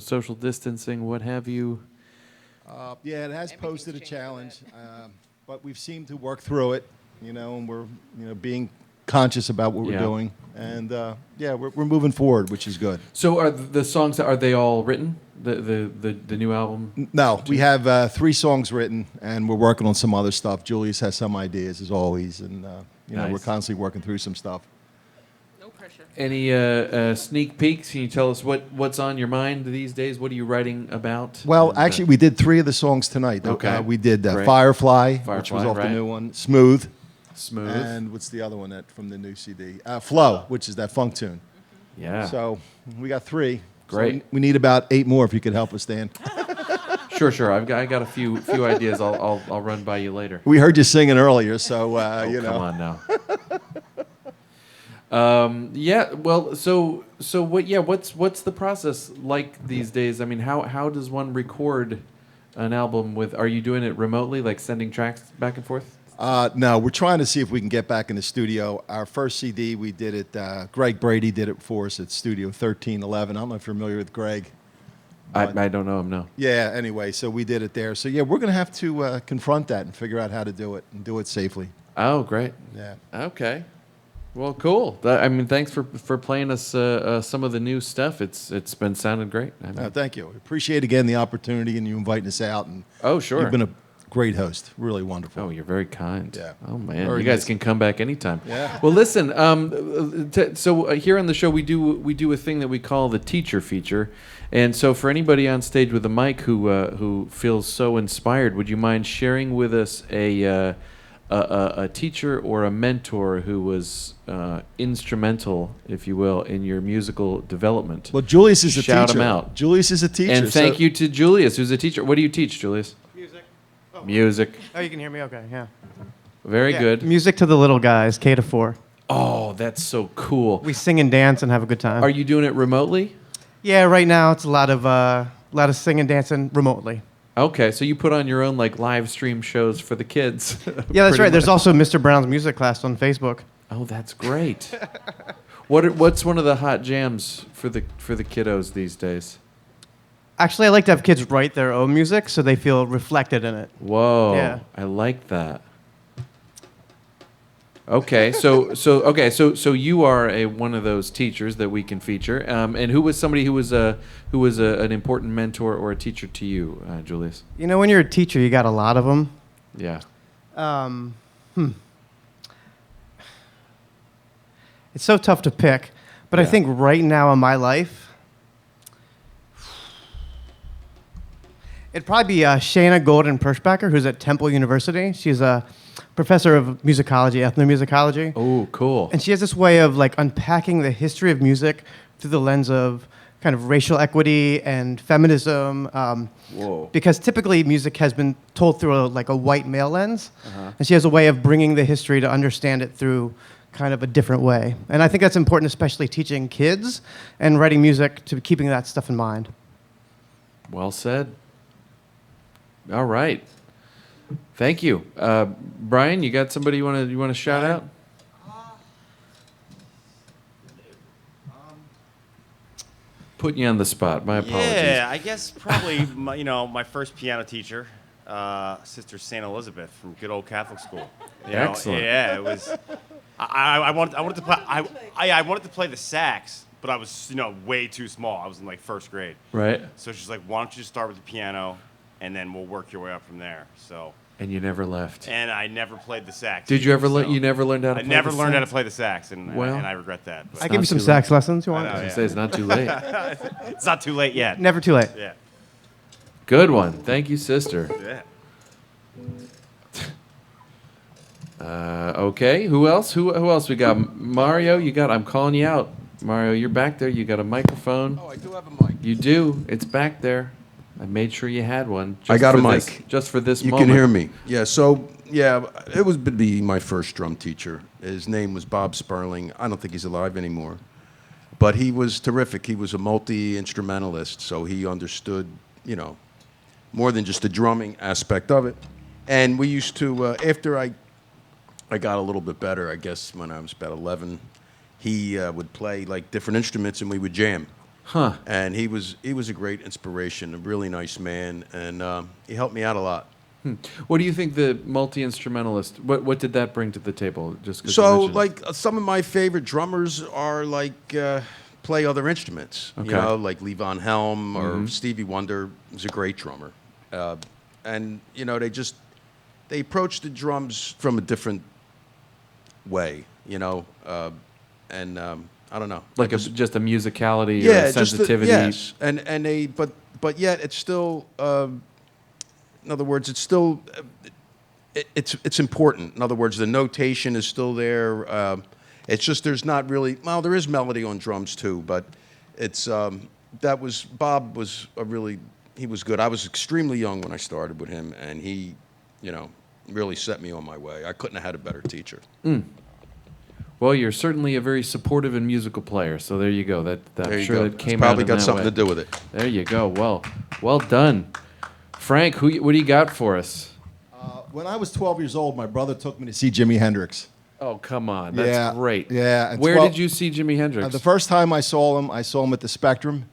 social distancing? What have you? Yeah, it has posted a challenge, but we've seemed to work through it, and we're being conscious about what we're doing, and yeah, we're moving forward, which is good. So are the songs, are they all written? The new album? No, we have 3 songs written, and we're working on some other stuff. Julius has some ideas, as always, and Nice. we're constantly working through some stuff. No pressure. Any sneak peeks? Can you tell us what's on your mind these days? What are you writing about? Well, And, actually, we did 3 of the songs tonight. Okay. We did Great. Firefly, which Firefly, was off right. the new one, Smooth, Smooth. and what's the other one from the new CD? Flow, which is that funk tune. Yeah. So we got 3. Great. So we need about 8 more if you could help us, Dan. Sure. I got a few ideas. I'll run by you later. We heard you singing earlier, so Come on now. Yeah. Well. So what? Yeah. What's the process like these days? I mean, how does one record an album with? Are you doing it remotely, like sending tracks back and forth? No, we're trying to see if we can get back in the studio. Our first CD, we did it. Greg Brady did it for us at Studio 1311. I don't know if you're familiar with Greg. I don't know him. No. Yeah. Anyway, so we did it there. So yeah, we're gonna have to confront that and figure out how to do it and do it safely. Oh, great. Yeah. Okay. Well, cool. I mean, thanks for playing us some of the new stuff. It's been sounding great. I mean, Thank you. Appreciate again the opportunity and you inviting us out. And oh, sure. You've been a great host. Really wonderful. Oh, you're very kind. Yeah. Oh man, Very you guys nice. can come back anytime. Yeah. Well, listen. So here on the show, we do a thing that we call the teacher feature, and so for anybody on stage with a mic who feels so inspired, would you mind sharing with us a teacher or a mentor who was instrumental, if you will, in your musical development? Well, Julius is a teacher. Shout him out. Julius is a teacher. And thank you to Julius, who's a teacher. What do you teach, Julius? Music. Oh. Music. Oh, you can hear me? Okay, yeah. Very Yeah, good. Music to the little guys, K to 4. Oh, that's so cool. We sing and dance and have a good time. Are you doing it remotely? Yeah, right now it's a lot of singing and dancing remotely. Okay, so you put on your own like live stream shows for the kids. Yeah, that's Pretty right. There's much. also Mr. Brown's music class on Facebook. Oh, that's great. What's one of the hot jams for the kiddos these days? Actually, I like to have kids write their own music so they feel reflected in it. Whoa, Yeah. I like that. Okay, so you are one of those teachers that we can feature. And who was somebody who was an important mentor or a teacher to you, Julius? You know, when you're a teacher, you got a lot of them. Yeah. It's so tough to pick, but I Yeah. think right now in my life, it'd probably be Shayna Golden Pershbacker, who's at Temple University. She's a professor of musicology, ethnomusicology. Oh, cool. And she has this way of like unpacking the history of music through the lens of kind of racial equity and feminism. Whoa. Because typically music has been told through a white male lens. And she has a way of bringing the history to understand it through kind of a different way. And I think that's important, especially teaching kids and writing music, to keeping that stuff in mind. Well said. All right. Thank you, Brian. You got somebody you want to shout out? Putting you on the spot. My apologies. Yeah, I guess probably my first piano teacher, Sister Saint Elizabeth from good old Catholic school. Excellent. Yeah, it was. I wanted to play. I wanted to play the sax, but I was way too small. I was in like first grade. Right. So she's like, "Why don't you just start with the piano, and then we'll work your way up from there." So. And you never left. And I never played the sax. Did you ever so You never learned how to? I play never the learned how to sax? play the sax, and Well, I regret that. But I give you some too sax lessons. You want? I know, I was gonna say it's not too late. it's not too late yet. Never too late. Yeah. Good one. Thank you, sister. Yeah. Okay. Who else? Who else we got? Mario, you got. I'm calling you out. Mario, you're back there. You got a microphone. Oh, I do have a mic. You do. It's back there. I made sure you had one. I got a for mic. Just for this You moment. can hear me. Yeah, so, yeah, it was be my first drum teacher. His name was Bob Sperling. I don't think he's alive anymore. But he was terrific. He was a multi-instrumentalist, so he understood, you know, more than just the drumming aspect of it. And we used to, after I got a little bit better, I guess when I was about 11, he would play like different instruments and we would jam. Huh. And he was a great inspiration, a really nice man, and he helped me out a lot. What do you think the multi-instrumentalist, what did that bring to the table? Just 'cause you So, mentioned it. like, some of my favorite drummers are like play other instruments. Okay. You know, like Lee Von Helm or Stevie Wonder is a great drummer, and you know they approach the drums from a different way. You know, and I don't know, Like just a musicality or a sensitivity. yes, and they but yet it's still. In other words, it's still it's important. In other words, the notation is still there. It's just there's not really there is melody on drums too, but it's Bob was he was good. I was extremely young when I started with him, and he, you know, really set me on my way. I couldn't have had a better teacher. Well, you're certainly a very supportive and musical player, so there you go. I'm There you sure go. that It's came probably out in got that something way. to do with it. There you go. Well done. Frank, what do you got for us? When I was 12 years old, my brother took me to see Jimi Hendrix. Oh, come on. That's great. Yeah. Where did you see Jimi Hendrix? The first time I saw him at the Spectrum.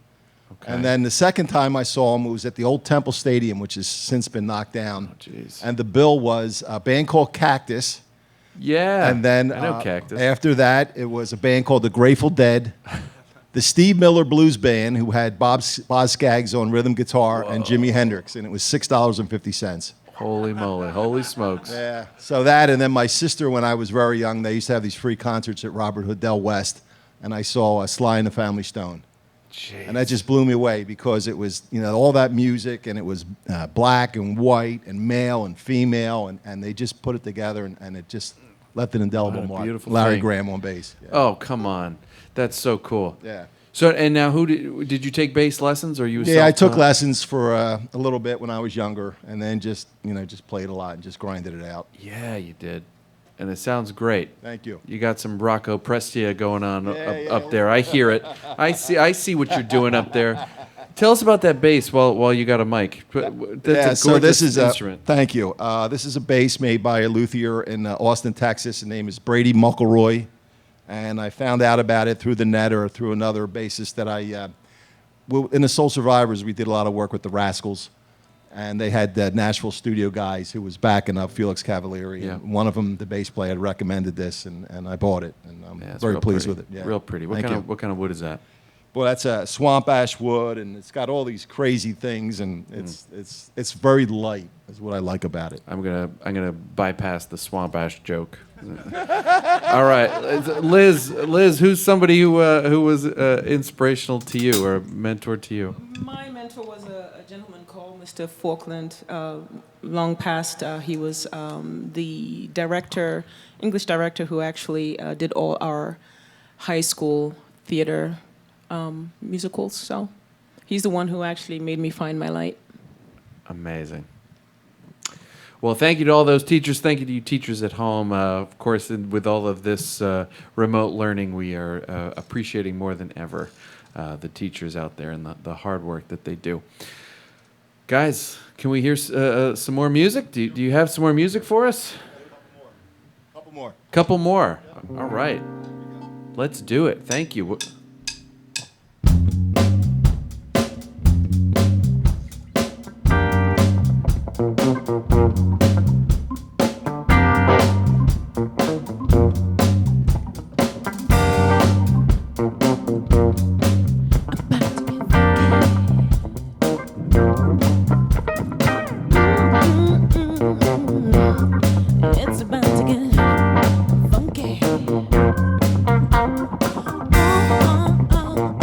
Okay. And then the second time I saw him, it was at the old Temple Stadium, which has since been knocked down. Oh, jeez. And the bill was a band called Cactus. Yeah. And then I know Cactus. after that, it was a band called the Grateful Dead. The Steve Miller Blues Band, who had Boz Scaggs on rhythm guitar, and Jimi Hendrix. And it was $6.50. Holy moly. Holy smokes. Yeah. So that, and then my sister, when I was very young, they used to have these free concerts at Robert Hoodell West, and I saw Sly and the Family Stone. Jeez. And that just blew me away because it was, you know, all that music, and it was black and white and male and female, and they just put it together, and it just left an indelible What a mark. beautiful Larry thing. Graham on bass. Yeah. Oh, come on. That's so cool. Yeah. So, and now did you take bass lessons, or you? Yeah, I took self-taught? lessons for a little bit when I was younger, and then just played a lot and just grinded it out. Yeah, you did. And it sounds great. Thank you. You got some Rocco Prestia going on Yeah, up there. I hear it. I see what you're doing up there. Tell us about that bass while you got a mic. That's a gorgeous so this is instrument. Thank you. This is a bass made by a luthier in Austin, Texas. His name is Brady Muckleroy, and I found out about it through the net or through another bassist that in the Soul Survivors, we did a lot of work with the Rascals, and they had Nashville studio guys who was backing up Felix Cavalieri. Yeah. And one of them, the bass player, had recommended this, and I bought it, and I'm Yeah, it's very real pleased pretty. with it. Yeah. Real pretty. What kind of wood is that? Well, that's a swamp ash wood, and it's got all these crazy things, and it's very light. Is what I like about it. I'm gonna bypass the swamp ash joke. All right, Liz, who's somebody who was inspirational to you or a mentor to you? My mentor was a gentleman called Mr. Falkland. Long past, he was the director, English director, who actually did all our high school theater musicals. So he's the one who actually made me find my light. Amazing. Well, thank you to all those teachers. Thank you to you teachers at home. Of course, with all of this remote learning, we are appreciating more than ever the teachers out there and the hard work that they do. Guys, can we hear some more music? Do you have some more music for us? Couple more. All right. Let's do it. Thank you. It's about to get funky. Oh, oh,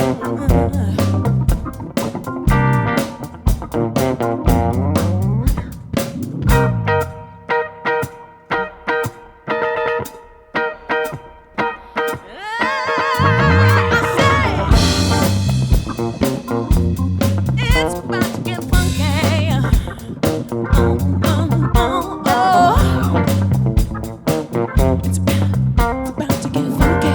oh, oh. It's about to get funky.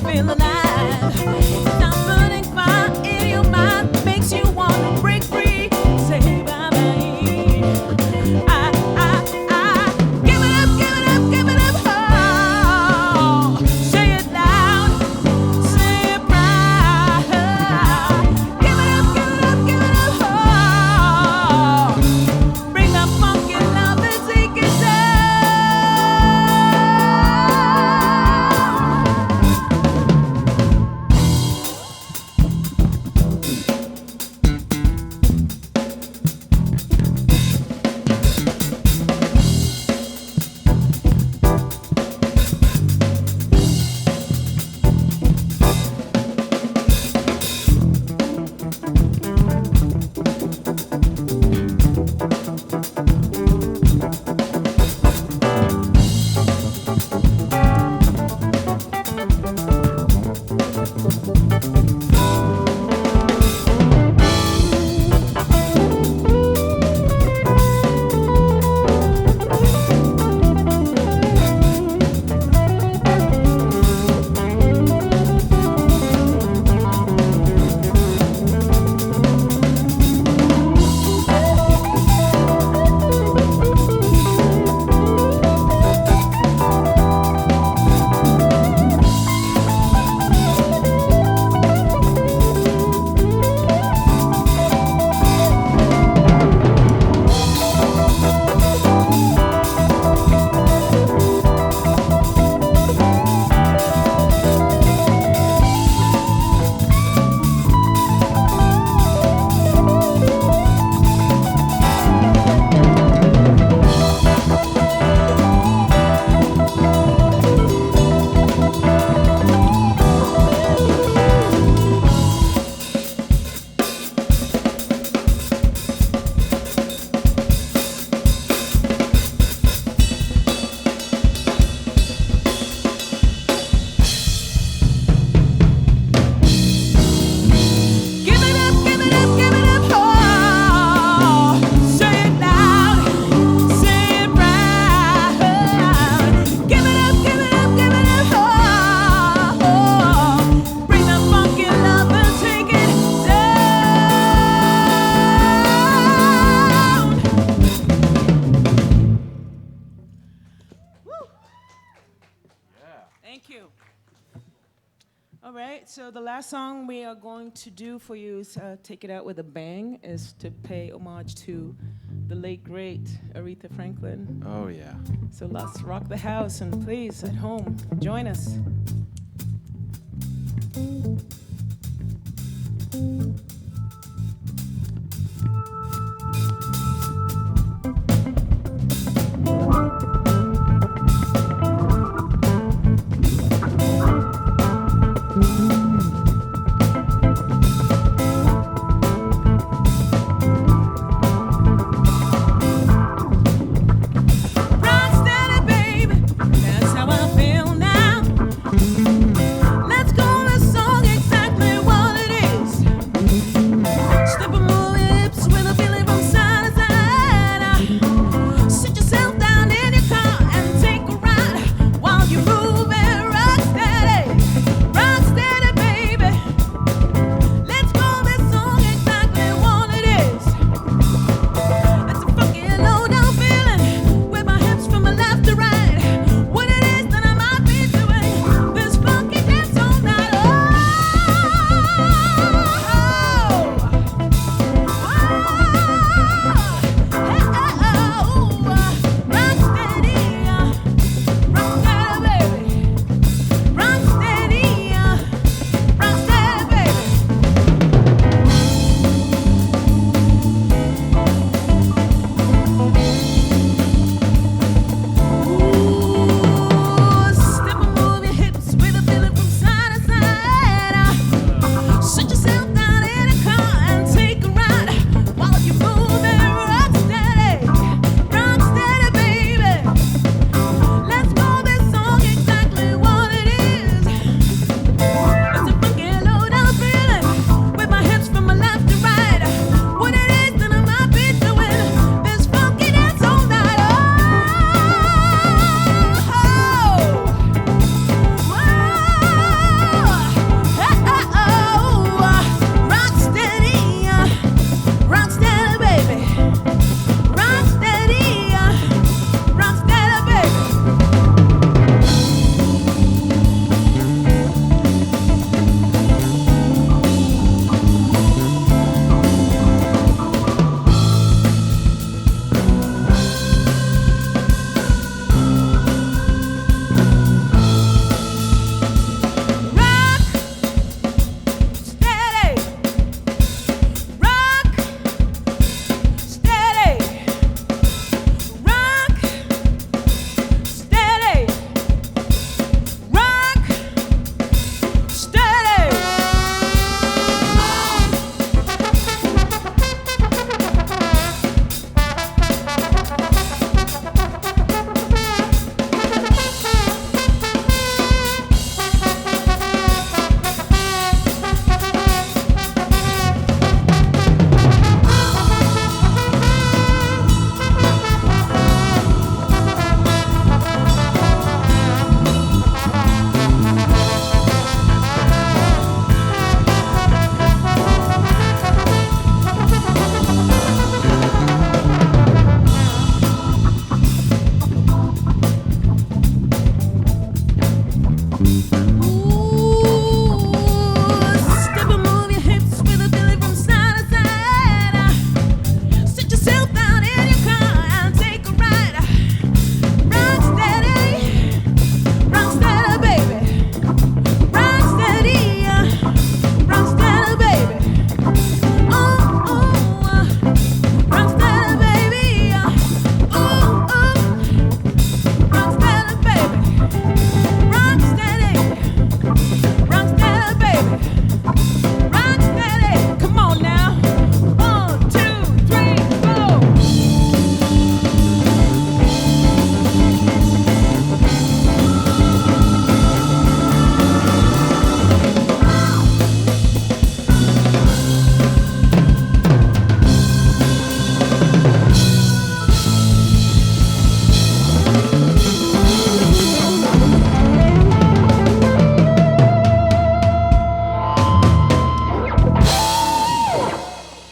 Feel alive. Stop running. So the last song we are going to do for you is Take It Out With a Bang, is to pay homage to the late, great Aretha Franklin. Oh, yeah. So let's rock the house, and please, at home, join us.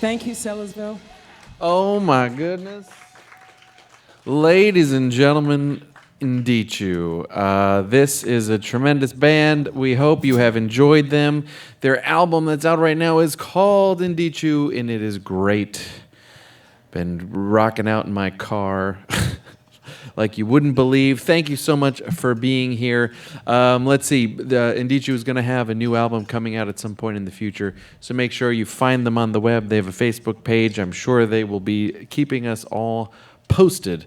Thank you, Sellersville. Oh my goodness. Ladies and gentlemen, Ndichu. This is a tremendous band. We hope you have enjoyed them. Their album that's out right now is called Ndichu, and it is great. Been rocking out in my car like you wouldn't believe. Thank you so much for being here. Let's see. Ndichu is going to have a new album coming out at some point in the future, so make sure you find them on the web. They have a Facebook page. I'm sure they will be keeping us all posted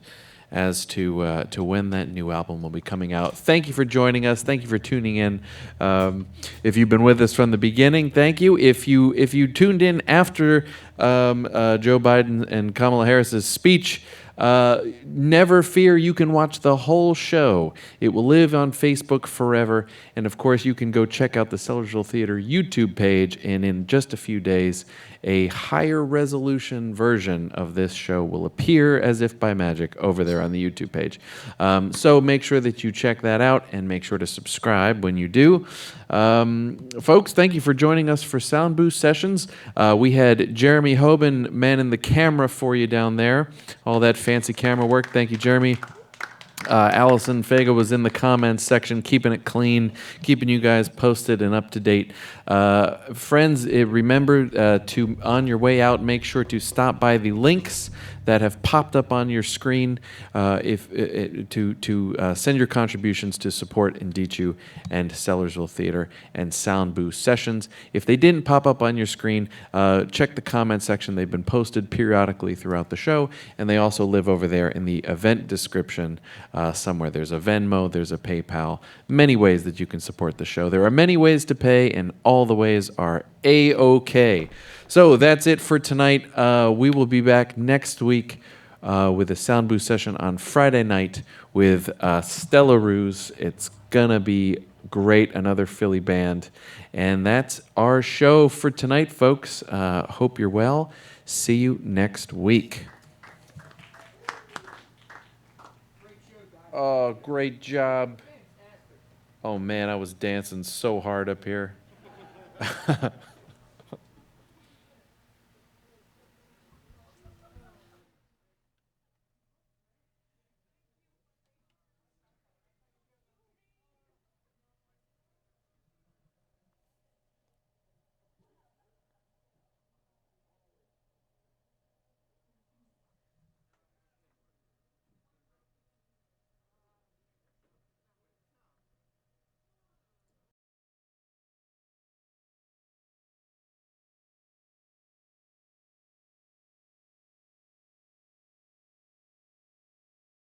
as to when that new album will be coming out. Thank you for joining us. Thank you for tuning in. If you've been with us from the beginning, thank you. If you tuned in after Joe Biden and Kamala Harris's speech, never fear, you can watch the whole show. It will live on Facebook forever. And of course, you can go check out the Sellersville Theater YouTube page, and in just a few days, a higher resolution version of this show will appear as if by magic over there on the YouTube page. So make sure that you check that out, and make sure to subscribe when you do. Folks, thank you for joining us for Soundbooth Sessions. We had Jeremy Hoban manning the camera for you down there. All that fancy camera work. Thank you, Jeremy. Alyson Faga was in the comments section, keeping it clean, keeping you guys posted and up to date. Friends, remember to, on your way out, make sure to stop by the links that have popped up on your screen to send your contributions to support Ndichu and Sellersville Theater and Soundbooth Sessions. If they didn't pop up on your screen, check the comment section. They've been posted periodically throughout the show, and they also live over there in the event description somewhere. There's a Venmo, there's a PayPal, many ways that you can support the show. There are many ways to pay, and all the ways are A-OK. So that's it for tonight. We will be back next week with a Soundbooth session on Friday night with Stella Ruse. It's going to be great, another Philly band. And that's our show for tonight, folks. Hope you're well. See you next week. Oh, great job. Oh, man, I was dancing so hard up here.